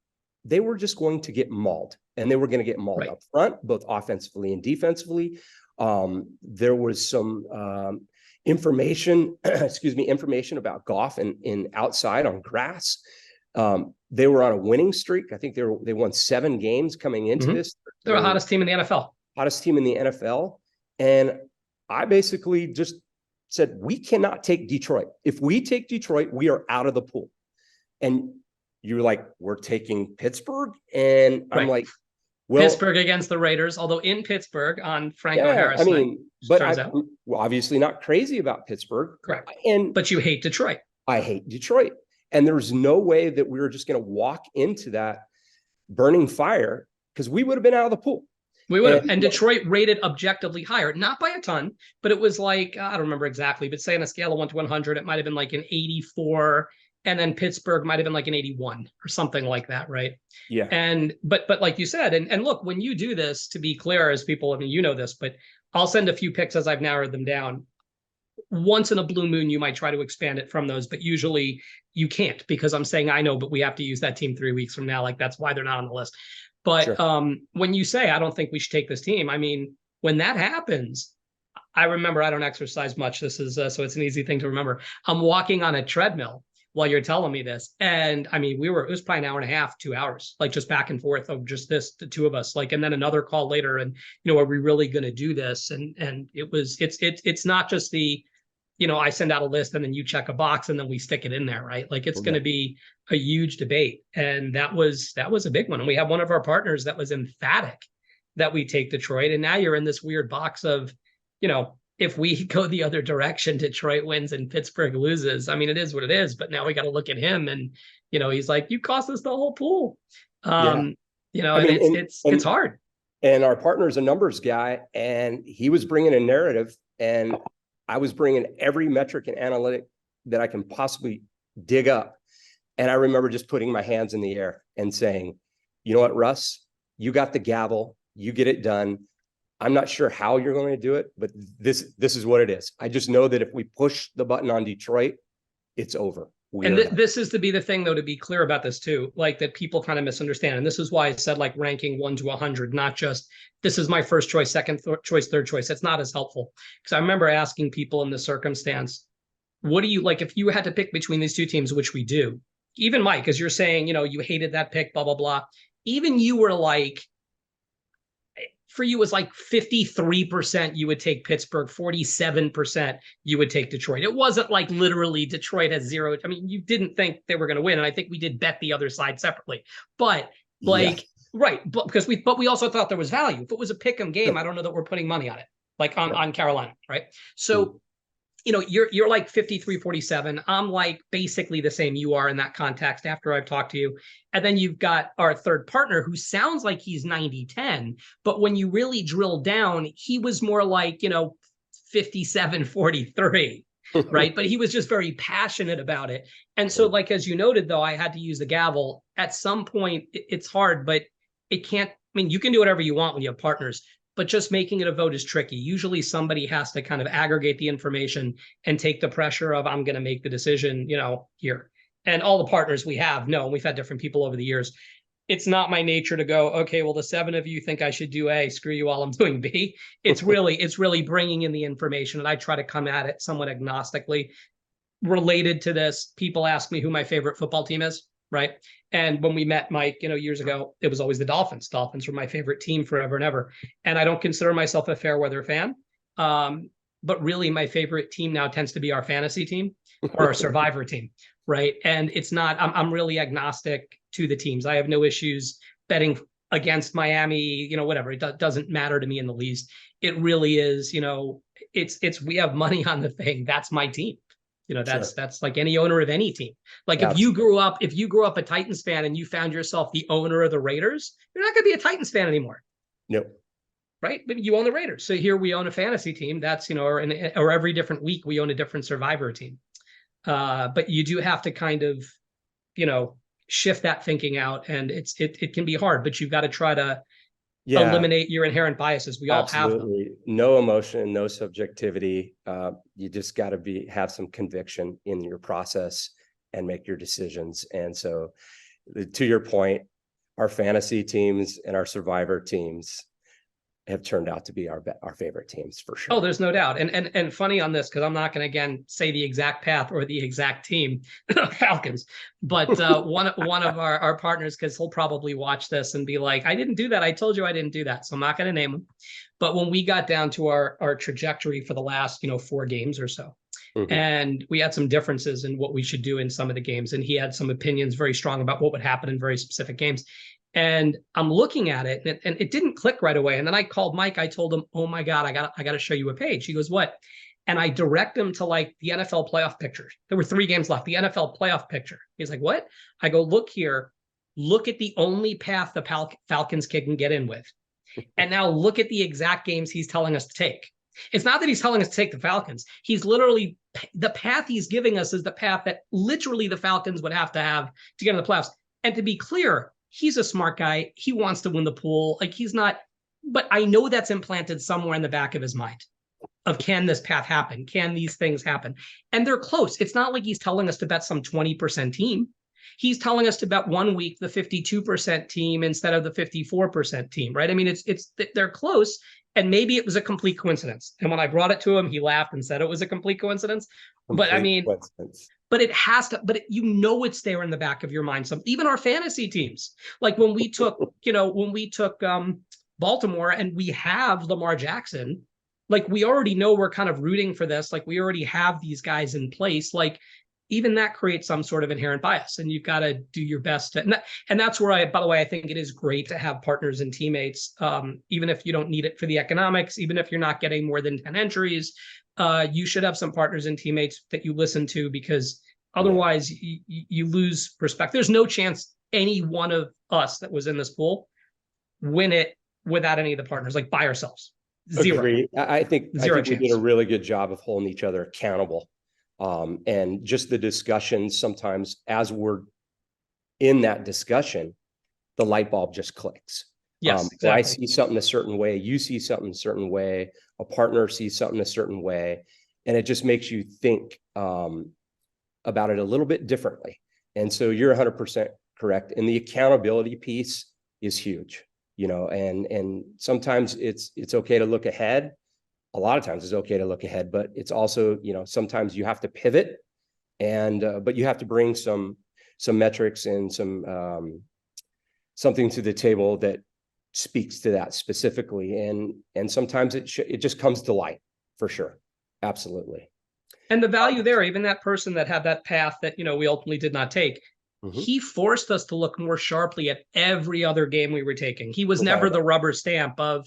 they were just going to get mauled, and they were going to get mauled up front, both offensively and defensively. There was some information about Goff and outside on grass. They were on a winning streak. I think they won 7 games coming into mm-hmm. this. They're the hottest team in the NFL. hottest team in the NFL. And I basically just said, we cannot take Detroit. If we take Detroit, we are out of the pool. And you're like, we're taking Pittsburgh. And I'm like, well, Pittsburgh against the Raiders, although in Pittsburgh on Franco Harris. I mean, but I'm obviously not crazy about Pittsburgh. Correct. But you hate Detroit. I hate Detroit. And there's no way that we were just going to walk into that burning fire, because we would have been out of the pool. We would have. And Detroit rated objectively higher, not by a ton, but it was like, I don't remember exactly, but say on a scale of 1 to 100, it might have been like an 84. And then Pittsburgh might have been like an 81 or something like that, right? Yeah. And but like you said, and look, when you do this, to be clear, as people, I mean, you know this, but I'll send a few picks as I've narrowed them down. Once in a blue moon, you might try to expand it from those, but usually you can't, because I'm saying, I know, but we have to use that team 3 weeks from now. Like, that's why they're not on the list. But sure. When you say, I don't think we should take this team, I mean, when that happens, I remember I don't exercise much. This is so it's an easy thing to remember. I'm walking on a treadmill while you're telling me this. And I mean, it was probably an hour and a half, 2 hours, like just back and forth of just this, the two of us, like, and then another call later. And, are we really going to do this? And it's not just the, I send out a list and then you check a box and then we stick it in there, right? Like, it's going to be a huge debate. And that was a big one. And we have one of our partners that was emphatic that we take Detroit. And now you're in this weird box of, if we go the other direction, Detroit wins and Pittsburgh loses. I mean, it is what it is, but now we got to look at him and, he's like, you cost us the whole pool. It's hard. And our partner's a numbers guy, and he was bringing a narrative, and I was bringing every metric and analytic that I can possibly dig up. And I remember just putting my hands in the air and saying, you know what, Russ, you got the gavel, you get it done. I'm not sure how you're going to do it, but this is what it is. I just know that if we push the button on Detroit, it's over. This is to be the thing, though, to be clear about this too, like, that people kind of misunderstand. And this is why I said, like, ranking 1 to 100, not just this is my first choice, second choice, third choice. It's not as helpful, because I remember asking people in this circumstance, what do you like if you had to pick between these two teams, which we do? Even Mike, as you're saying, you hated that pick, blah, blah, blah. Even you were like, for you, it was like 53% you would take Pittsburgh, 47% you would take Detroit. It wasn't like literally Detroit has 0. I mean, you didn't think they were going to win. And I think we did bet the other side separately. But right. But because we also thought there was value. If it was a pick 'em game, I don't know that we're putting money on it, like on Carolina, right? So, you're like 53-47. I'm like basically the same you are in that context after I've talked to you. And then you've got our third partner who sounds like he's 90-10, but when you really drill down, he was more like, 57-43, right? But he was just very passionate about it. And so, like, as you noted, though, I had to use the gavel. At some point, it's hard, but it can't, I mean, you can do whatever you want when you have partners, but just making it a vote is tricky. Usually somebody has to kind of aggregate the information and take the pressure of, I'm going to make the decision, here. And all the partners we have know, and we've had different people over the years. It's not my nature to go, okay, well, the 7 of you think I should do A, screw you all, I'm doing B. It's really bringing in the information, and I try to come at it somewhat agnostically. Related to this, people ask me who my favorite football team is, right? And when we met Mike, years ago, it was always the Dolphins. Dolphins were my favorite team forever and ever. And I don't consider myself a fair weather fan. But really my favorite team now tends to be our fantasy team or our survivor team, right? And it's not, I'm really agnostic to the teams. I have no issues betting against Miami, whatever. It doesn't matter to me in the least. It really is, we have money on the thing. That's my team. That's like any owner of any team. Like, if you grew up a Titans fan and you found yourself the owner of the Raiders, you're not going to be a Titans fan anymore. No. Right? But you own the Raiders. So here we own a fantasy team. That's, or every different week we own a different survivor team. But you do have to kind of, shift that thinking out, and it can be hard, but you've got to try to eliminate your inherent biases. We all have them. No emotion, no subjectivity. You just got to have some conviction in your process and make your decisions. And so, to your point, our fantasy teams and our survivor teams, have turned out to be our favorite teams for sure. Oh, there's no doubt. And funny on this, because I'm not going to again say the exact path or the exact team, Falcons, but one of our partners, because he'll probably watch this and be like, I didn't do that. I told you I didn't do that. So I'm not going to name him. But when we got down to our trajectory for the last 4 games or so, and we had some differences in what we should do in some of the games, and he had some opinions very strong about what would happen in very specific games. And I'm looking at it, and it didn't click right away. And then I called Mike. I told him, "Oh my God, I got to show you a page." He goes, "What?" And I direct him to like the NFL playoff pictures. There were 3 games left. The NFL playoff picture. He's like, "What?" I go, "Look here. Look at the only path the Falcons can get in with, and now look at the exact games he's telling us to take." It's not that he's telling us to take the Falcons. He's literally, the path he's giving us is the path that literally the Falcons would have to get in the playoffs. And to be clear, he's a smart guy. He wants to win the pool. Like, he's not, but I know that's implanted somewhere in the back of his mind of, can this path happen? Can these things happen? And they're close. It's not like he's telling us to bet some 20% team. He's telling us to bet 1 week the 52% team instead of the 54% team, right? I mean, they're close. And maybe it was a complete coincidence. And when I brought it to him, he laughed and said it was a complete coincidence. But I mean, but it has to, but it's there in the back of your mind. Even our fantasy teams, like when we took, Baltimore and we have Lamar Jackson, like we already know we're kind of rooting for this. Like we already have these guys in place. Like even that creates some sort of inherent bias, and you've got to do your best. And that's where by the way, I think it is great to have partners and teammates, even if you don't need it for the economics, even if you're not getting more than 10 entries, you should have some partners and teammates that you listen to, because otherwise you lose perspective. There's no chance any one of us that was in this pool win it without any of the partners, like by ourselves. Zero. Agreed. I think we did a really good job of holding each other accountable. And just the discussions, sometimes as we're in that discussion, the light bulb just clicks. Yes, exactly. I see something a certain way, you see something a certain way, a partner sees something a certain way, and it just makes you think about it a little bit differently. And so you're 100% correct. And the accountability piece is huge, and sometimes it's okay to look ahead. A lot of times it's okay to look ahead, but it's also, sometimes you have to pivot, but you have to bring some metrics and something to the table that speaks to that specifically. And sometimes it just comes to light, for sure. Absolutely. And the value there, even that person that had that path that, we ultimately did not take, he forced us to look more sharply at every other game we were taking. He was never the rubber stamp of,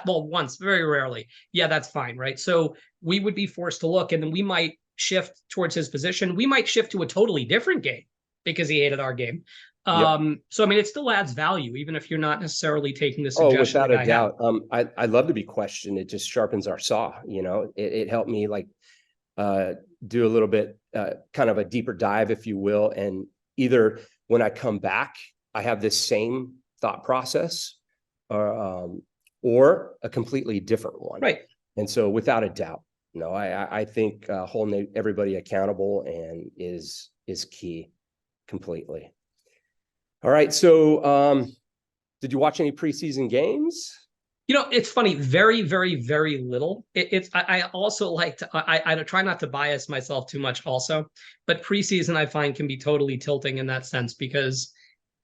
once, very rarely. Yeah, that's fine, right? So we would be forced to look, and then we might shift towards his position. We might shift to a totally different game because he hated our game. So, I mean, it still adds value, even if you're not necessarily taking the suggestion. Oh, without a doubt. I love to be questioned. It just sharpens our saw. It helped me do a little bit, kind of a deeper dive, if you will. And either when I come back, I have this same thought process, or a completely different one. Right. And so without a doubt, I think holding everybody accountable and is key completely. All right. So did you watch any preseason games? It's funny, very, very, very little. I also like to, I try not to bias myself too much also, but preseason I find can be totally tilting in that sense, because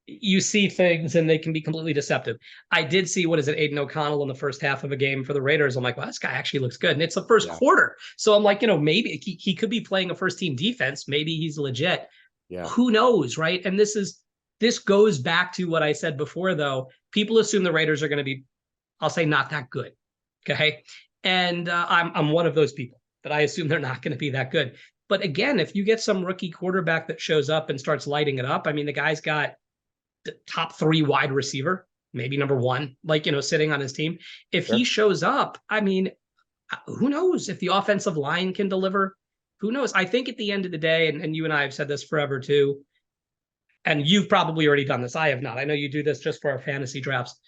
you see things and they can be completely deceptive. I did see, Aiden O'Connell in the first half of a game for the Raiders. I'm like, well, this guy actually looks good. And it's the first quarter. So I'm like, maybe he could be playing a first team defense. Maybe he's legit. Yeah. Who knows, right? And this goes back to what I said before, though. People assume the Raiders are going to be, I'll say, not that good. Okay. And I'm one of those people that I assume they're not going to be that good. But again, if you get some rookie quarterback that shows up and starts lighting it up, I mean, the guy's got the top 3 wide receiver, maybe number 1, sitting on his team. If he shows up, I mean, who knows if the offensive line can deliver? Who knows? I think at the end of the day, and you and I have said this forever too, and you've probably already done this. I have not. I know you do this just for our fantasy drafts.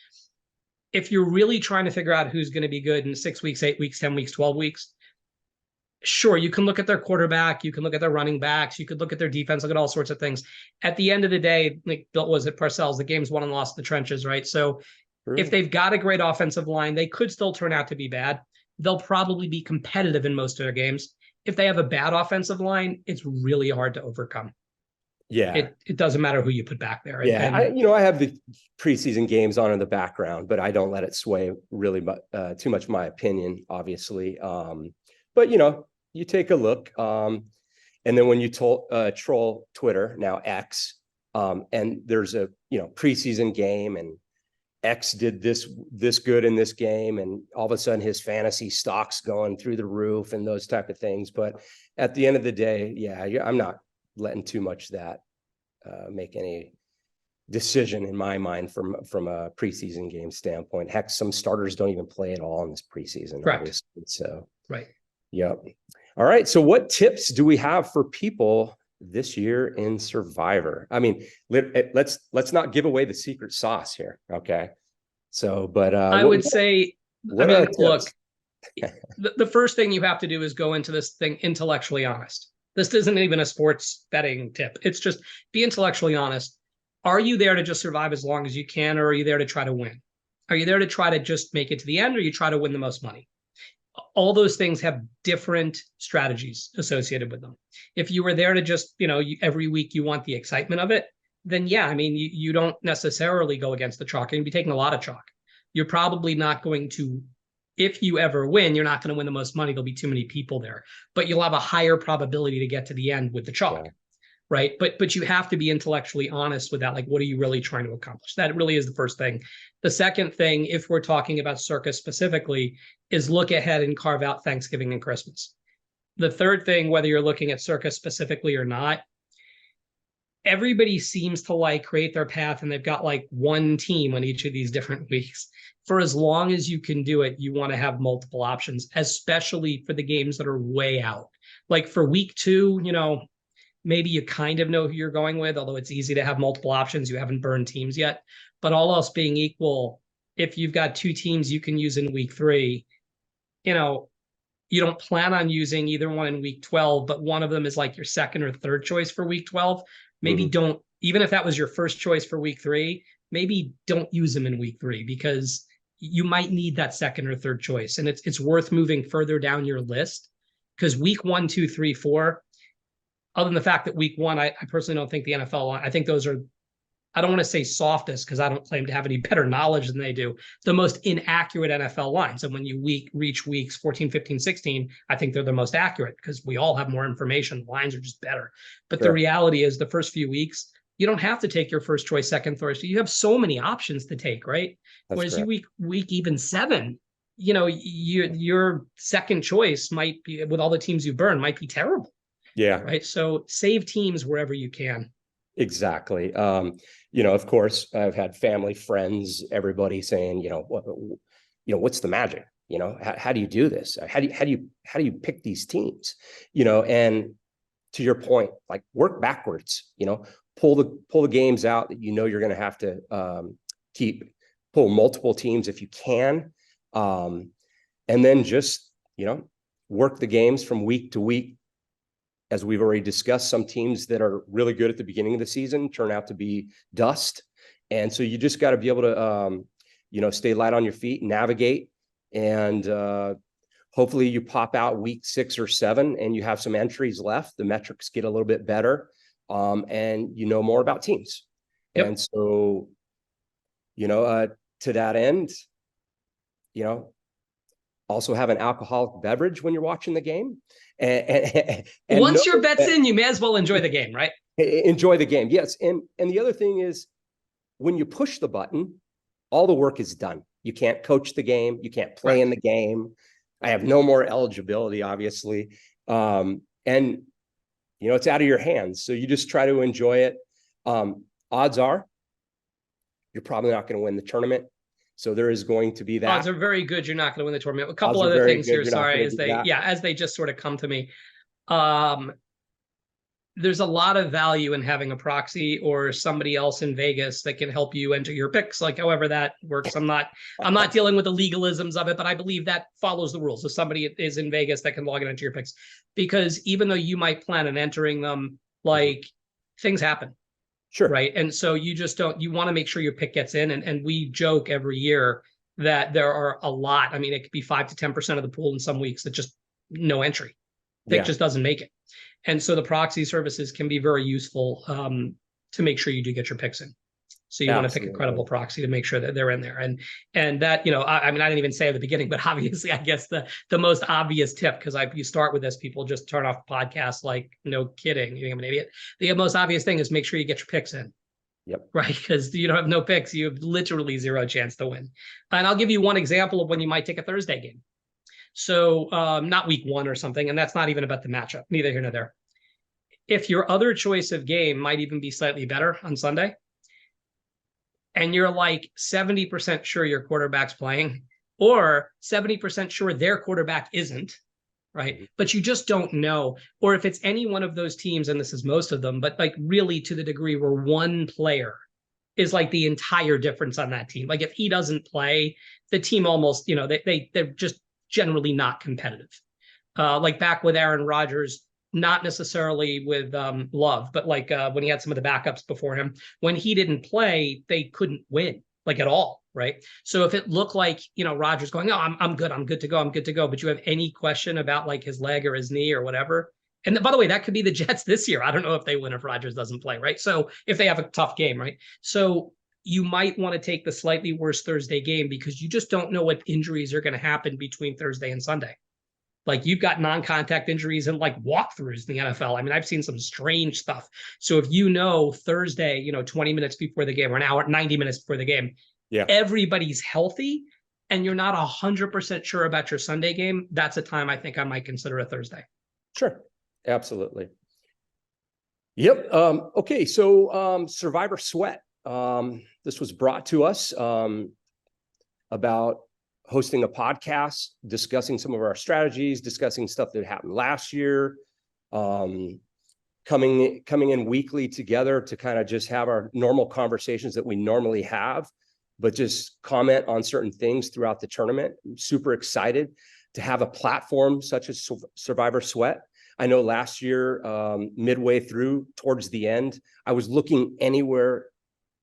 If you're really trying to figure out who's going to be good in 6 weeks, 8 weeks, 10 weeks, 12 weeks, sure, you can look at their quarterback, you can look at their running backs, you could look at their defense, look at all sorts of things. At the end of the day, like Bill was at Parcells, the game's won and lost in the trenches, right? So If they've got a great offensive line, they could still turn out to be bad. They'll probably be competitive in most of their games. If they have a bad offensive line, it's really hard to overcome. Yeah. It doesn't matter who you put back there. Yeah. I have the preseason games on in the background, but I don't let it sway really too much my opinion, obviously. But, you take a look. And then when you troll Twitter, now X, and there's a, preseason game and X did this good in this game, and all of a sudden his fantasy stock's going through the roof and those type of things. But at the end of the day, I'm not letting too much that make any decision in my mind from a preseason game standpoint. Heck, some starters don't even play at all in this preseason. Correct. Obviously. So right. Yep. All right. So what tips do we have for people this year in Survivor? I mean, let's not give away the secret sauce here. Okay. So, but I would say, look, the first thing you have to do is go into this thing intellectually honest. This isn't even a sports betting tip. It's just be intellectually honest. Are you there to just survive as long as you can, or are you there to try to win? Are you there to try to just make it to the end, or you try to win the most money? All those things have different strategies associated with them. If you were there to just, every week you want the excitement of it, then you don't necessarily go against the chalk. You'd be taking a lot of chalk. You're probably not going to, if you ever win, you're not going to win the most money. There'll be too many people there, but you'll have a higher probability to get to the end with the chalk. Yeah. Right. But you have to be intellectually honest with that. Like, what are you really trying to accomplish? That really is the first thing. The second thing, if we're talking about Circa specifically, is look ahead and carve out Thanksgiving and Christmas. The third thing, whether you're looking at Circa specifically or not, everybody seems to create their path, and they've got one team on each of these different weeks. For as long as you can do it, you want to have multiple options, especially for the games that are way out. Like for week 2, maybe you kind of know who you're going with, although it's easy to have multiple options. You haven't burned teams yet. But all else being equal, if you've got 2 teams you can use in week 3, you don't plan on using either one in week 12, but one of them is your second or third choice for week 12. Maybe don't, even if that was your first choice for week 3, maybe don't use them in week 3, because you might need that second or third choice. And it's worth moving further down your list, because week 1, 2, 3, 4, other than the fact that week 1, I personally don't think the NFL, I think those are, I don't want to say softest, because I don't claim to have any better knowledge than they do, the most inaccurate NFL lines. And when you reach weeks 14, 15, 16, I think they're the most accurate, because we all have more information. Lines are just better. But The reality is the first few weeks, you don't have to take your first choice, second, third. You have so many options to take, right? Whereas week even 7, your second choice might be, with all the teams you burn, might be terrible. Yeah. Right. So save teams wherever you can. Exactly. Of course, I've had family, friends, everybody saying, what's the magic? How do you do this? How do you pick these teams? And to your point, work backwards. Pull the games out that you're going to have to pull multiple teams if you can, and then just work the games from week to week. As we've already discussed, some teams that are really good at the beginning of the season turn out to be dust. And so you just got to be able to, stay light on your feet, navigate, and hopefully you pop out week 6 or 7 and you have some entries left. The metrics get a little bit better, and you know more about teams. Yep. And so, to that end, also have an alcoholic beverage when you're watching the game. And once your bet's in, you may as well enjoy the game, right? Enjoy the game. Yes. And the other thing is, when you push the button, all the work is done. You can't coach the game. You can't play in the game. I have no more eligibility, obviously. And it's out of your hands. So you just try to enjoy it. Odds are you're probably not going to win the tournament. So there is going to be that. Odds are very good you're not going to win the tournament. A couple other things here, sorry, as they just sort of come to me. There's a lot of value in having a proxy or somebody else in Vegas that can help you enter your picks, however that works. I'm not dealing with the legalisms of it, but I believe that follows the rules. So somebody is in Vegas that can log in into your picks, because even though you might plan on entering them, things happen. Sure. Right. And so you want to make sure your pick gets in. And we joke every year that there are a lot. I mean, it could be 5 to 10% of the pool in some weeks that just no entry. Pick just doesn't make it. And so the proxy services can be very useful to make sure you do get your picks in. So you want to pick a credible proxy to make sure that they're in there. And that, I mean, I didn't even say at the beginning, but obviously, I guess the most obvious tip, because you start with this, people just turn off the podcast like, no kidding, you think I'm an idiot. The most obvious thing is make sure you get your picks in. Yep. Right. Because you don't have no picks. You have literally zero chance to win. And I'll give you one example of when you might take a Thursday game. So not week 1 or something. And that's not even about the matchup, neither here nor there. If your other choice of game might even be slightly better on Sunday, and you're like 70% sure your quarterback's playing, or 70% sure their quarterback isn't, right? But you just don't know. Or if it's any one of those teams, and this is most of them, but like really to the degree where one player is like the entire difference on that team. Like if he doesn't play, the team almost, they're just generally not competitive. Like back with Aaron Rodgers, not necessarily with Love, but like when he had some of the backups before him, when he didn't play, they couldn't win like at all, right? So if it looked like, Rodgers going, oh, I'm good to go, but you have any question about like his leg or his knee or whatever. And by the way, that could be the Jets this year. I don't know if they win if Rodgers doesn't play, right? So if they have a tough game, right? So you might want to take the slightly worse Thursday game because you just don't know what injuries are going to happen between Thursday and Sunday. Like you've got non-contact injuries and like walkthroughs in the NFL. I mean, I've seen some strange stuff. So if Thursday, 20 minutes before the game or an hour, 90 minutes before the game, everybody's healthy and you're not 100% sure about your Sunday game, that's a time I think I might consider a Thursday. Sure. Absolutely. Yep. Okay. So Survivor Sweat. This was brought to us about hosting a podcast, discussing some of our strategies, discussing stuff that happened last year, coming in weekly together to kind of just have our normal conversations that we normally have, but just comment on certain things throughout the tournament. I'm super excited to have a platform such as Survivor Sweat. I know last year, midway through, towards the end, I was looking any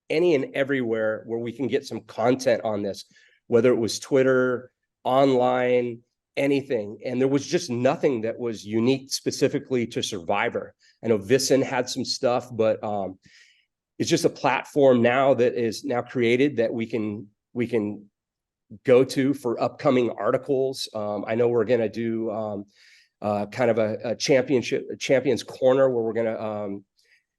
and everywhere where we can get some content on this, whether it was Twitter, online, anything. And there was just nothing that was unique specifically to Survivor. I know Vissen had some stuff, but it's just a platform now that is now created that we can go to for upcoming articles. I know we're going to do kind of a champions corner where we're going to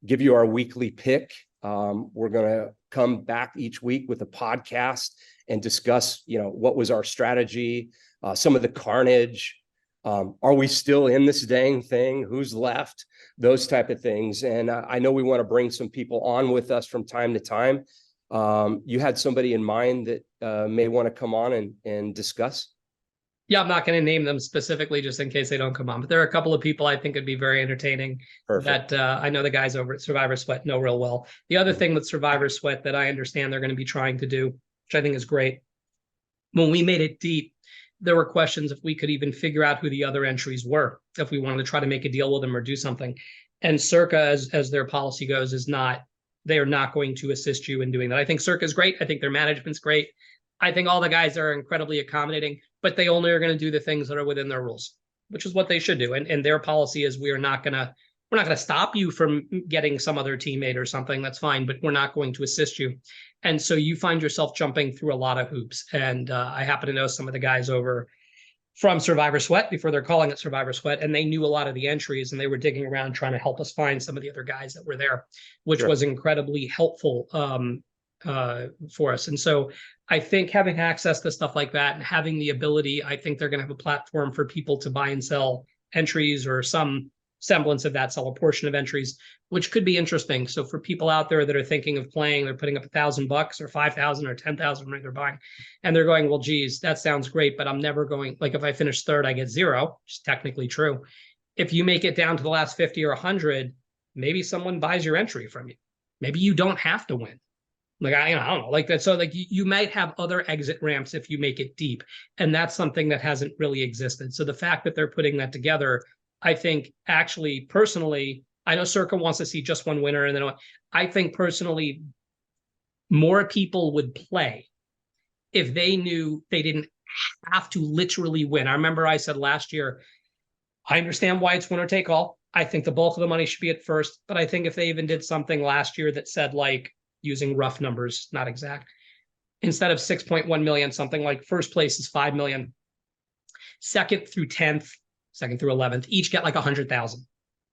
give you our weekly pick. We're going to come back each week with a podcast and discuss, what was our strategy, some of the carnage. Are we still in this dang thing? Who's left? Those type of things. And I know we want to bring some people on with us from time to time. You had somebody in mind that may want to come on and discuss? Yeah, I'm not going to name them specifically just in case they don't come on, but there are a couple of people I think would be very entertaining. Perfect. That I know the guys over at Survivor Sweat know real well. The other thing with Survivor Sweat that I understand they're going to be trying to do, which I think is great, when we made it deep, there were questions if we could even figure out who the other entries were, if we wanted to try to make a deal with them or do something. And Circa, as their policy goes, they are not going to assist you in doing that. I think Circa is great. I think their management's great. I think all the guys are incredibly accommodating, but they only are going to do the things that are within their rules, which is what they should do. And their policy is we're not going to stop you from getting some other teammate or something. That's fine, but we're not going to assist you. And so you find yourself jumping through a lot of hoops. And I happen to know some of the guys over from Survivor Sweat before they're calling it Survivor Sweat, and they knew a lot of the entries and they were digging around trying to help us find some of the other guys that were there, which was incredibly helpful for us. And so I think having access to stuff like that and having the ability, I think they're going to have a platform for people to buy and sell entries or some semblance of that, sell a portion of entries, which could be interesting. So for people out there that are thinking of playing, they're putting up $1,000 or 5,000 or 10,000, right? They're buying and they're going, well, geez, that sounds great, but I'm never going, like if I finish third, I get 0, which is technically true. If you make it down to the last 50 or 100, maybe someone buys your entry from you. Maybe you don't have to win. Like, I don't know, like that. So like you might have other exit ramps if you make it deep. And that's something that hasn't really existed. So the fact that they're putting that together, I think actually personally, I know Circa wants to see just one winner, and then I think personally, more people would play if they knew they didn't have to literally win. I remember I said last year, I understand why it's winner take all. I think the bulk of the money should be at first, but I think if they even did something last year that said, like, using rough numbers, not exact, instead of 6.1 million, something like first place is 5 million, second through 10th, second through 11th, each get like 100,000.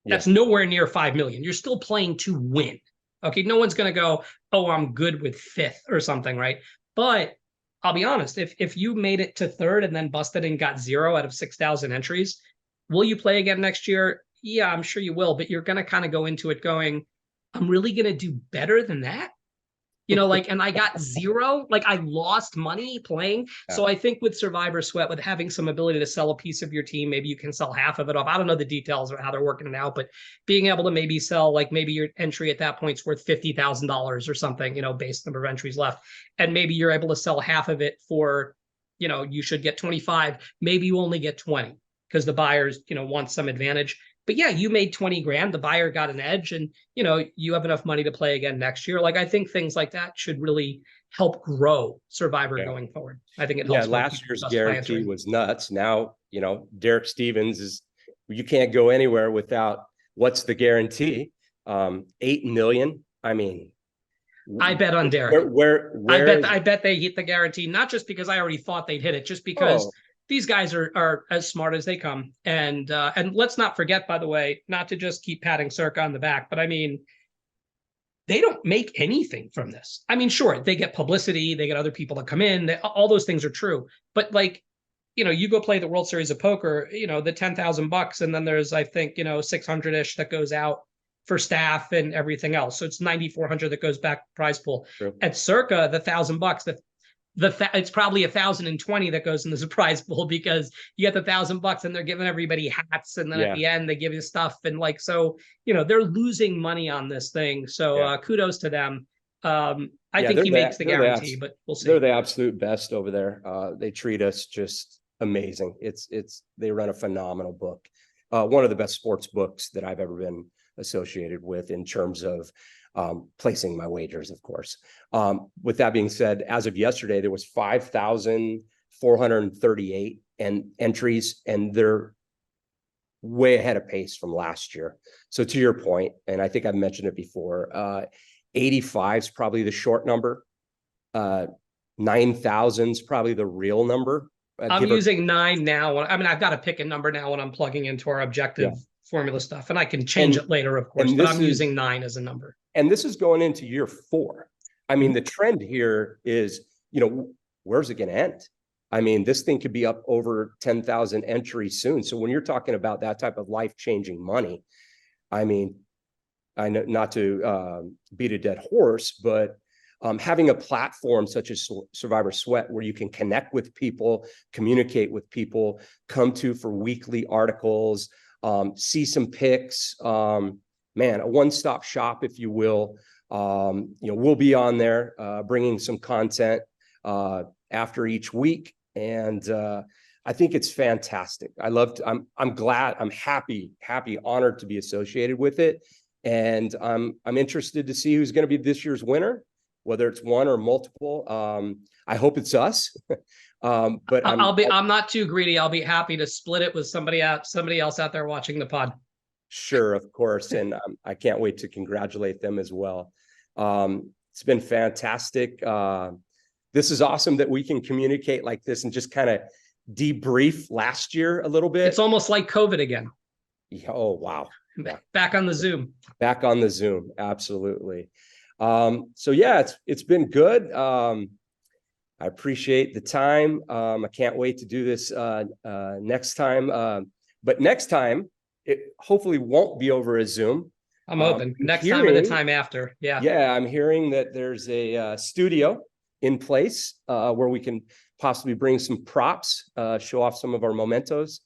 That's nowhere near 5 million. You're still playing to win. Okay. No one's going to go, oh, I'm good with fifth or something. Right. But I'll be honest, if you made it to third and then busted and got 0 out of 6,000 entries, will you play again next year? Yeah, I'm sure you will, but you're going to kind of go into it going, I'm really going to do better than that. You know, like, and I got 0, like I lost money playing. Yeah. So I think with Survivor Sweat, with having some ability to sell a piece of your team, maybe you can sell half of it off. I don't know the details of how they're working it out, but being able to maybe sell, like maybe your entry at that point is worth $50,000 or something, you know, based number of entries left. And maybe you're able to sell half of it for, you know, you should get 25. Maybe you only get 20 because the buyers, you know, want some advantage. But yeah, you made 20 grand, the buyer got an edge, and, you know, you have enough money to play again next year. Like, I think things like that should really help grow Survivor going forward. I think it helps. Yeah, last year's guarantee was nuts. Now, you know, Derek Stevens is, you can't go anywhere without what's the guarantee? 8 million. I mean, I bet on Derek. I bet they hit the guarantee, not just because I already thought they'd hit it, just because these guys are as smart as they come. And let's not forget, by the way, not to just keep patting Circa on the back, but I mean, they don't make anything from this. I mean, sure, they get publicity, they get other people to come in, all those things are true. But like, you know, you go play the World Series of Poker, you know, the $10,000, and then there's, I think, you know, 600-ish that goes out for staff and everything else. So it's 9,400 that goes back prize pool. True. At Circa, the $1,000, it's probably 1,020 that goes in the surprise pool, because you get the $1,000 and they're giving everybody hats, and then at the end they give you stuff, and like, so, you know, they're losing money on this thing. So kudos to them. I think he makes the guarantee, but we'll see. They're the absolute best over there. They treat us just amazing. They run a phenomenal book. One of the best sports books that I've ever been associated with in terms of placing my wagers, of course. With that being said, as of yesterday, there was 5,438 entries, and they're way ahead of pace from last year. So to your point, and I think I've mentioned it before, 85 is probably the short number. 9,000 is probably the real number. I'm using 9 now. I mean, I've got to pick a number now when I'm plugging into our objective formula stuff, and I can change it later, of course, but I'm using 9 as a number. And this is going into year 4. I mean, the trend here is, you know, where's it going to end? I mean, this thing could be up over 10,000 entries soon. So when you're talking about that type of life-changing money, I mean, I know not to beat a dead horse, but having a platform such as Survivor Sweat, where you can connect with people, communicate with people, come to for weekly articles, see some picks, man, a one-stop shop, if you will. You know, we'll be on there bringing some content after each week, and I think it's fantastic. I'm glad, I'm happy, honored to be associated with it, and I'm interested to see who's going to be this year's winner, whether it's one or multiple. I hope it's us. But I'm not too greedy. I'll be happy to split it with somebody else out there watching the pod. Sure, of course. And I can't wait to congratulate them as well. It's been fantastic. This is awesome that we can communicate like this and just kind of debrief last year a little bit. It's almost like COVID again. Oh, wow. Back on the Zoom. Back on the Zoom. Absolutely. So yeah, it's been good. I appreciate the time. I can't wait to do this next time. But next time, it hopefully won't be over a Zoom. I'm open. Next time and the time after. Yeah. Yeah, I'm hearing that there's a studio in place where we can possibly bring some props, show off some of our mementos,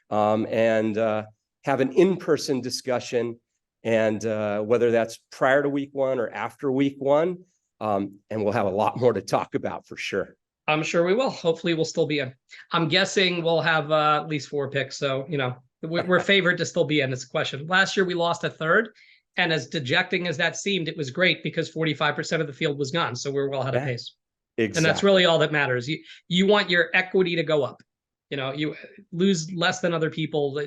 and have an in-person discussion. And whether that's prior to week 1 or after week 1, and we'll have a lot more to talk about for sure. I'm sure we will. Hopefully we'll still be in. I'm guessing we'll have at least 4 picks. So, we're favored to still be in this question. Last year we lost a third. And as dejecting as that seemed, it was great because 45% of the field was gone. So we're well ahead of pace. Exactly. And that's really all that matters. You want your equity to go up. You lose less than other people.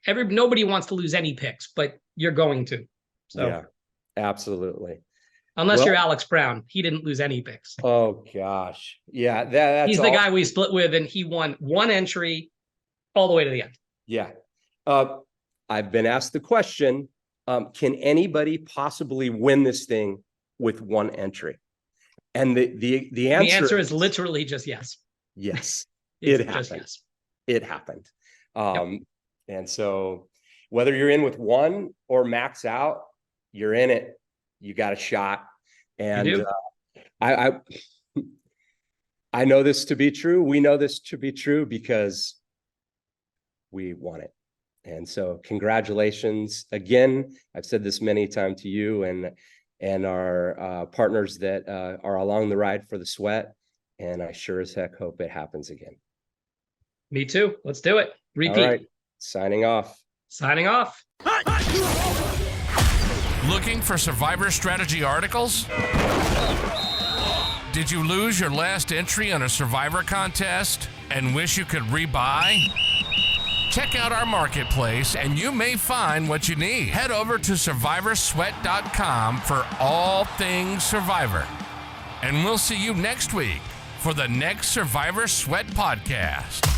Nobody wants to lose any picks, but you're going to. So yeah, absolutely. Unless you're Alex Brown, he didn't lose any picks. Oh gosh, yeah, that's he's the guy we split with, and he won 1 entry all the way to the end. Yeah, I've been asked the question: can anybody possibly win this thing with 1 entry? And the answer is literally just yes. Yes, it happened. Yes. It happened. And so whether you're in with 1 or max out, you're in it. You got a shot. And I know this to be true. We know this to be true because we won it. And so congratulations again. I've said this many times to you and our partners that are along the ride for the sweat. And I sure as heck hope it happens again. Me too. Let's do it. Repeat. All right. Signing off. Signing off. Looking for Survivor strategy articles? Did you lose your last entry on a Survivor contest and wish you could rebuy? Check out our marketplace and you may find what you need. Head over to survivorsweat.com for all things Survivor. And we'll see you next week for the next Survivor Sweat podcast.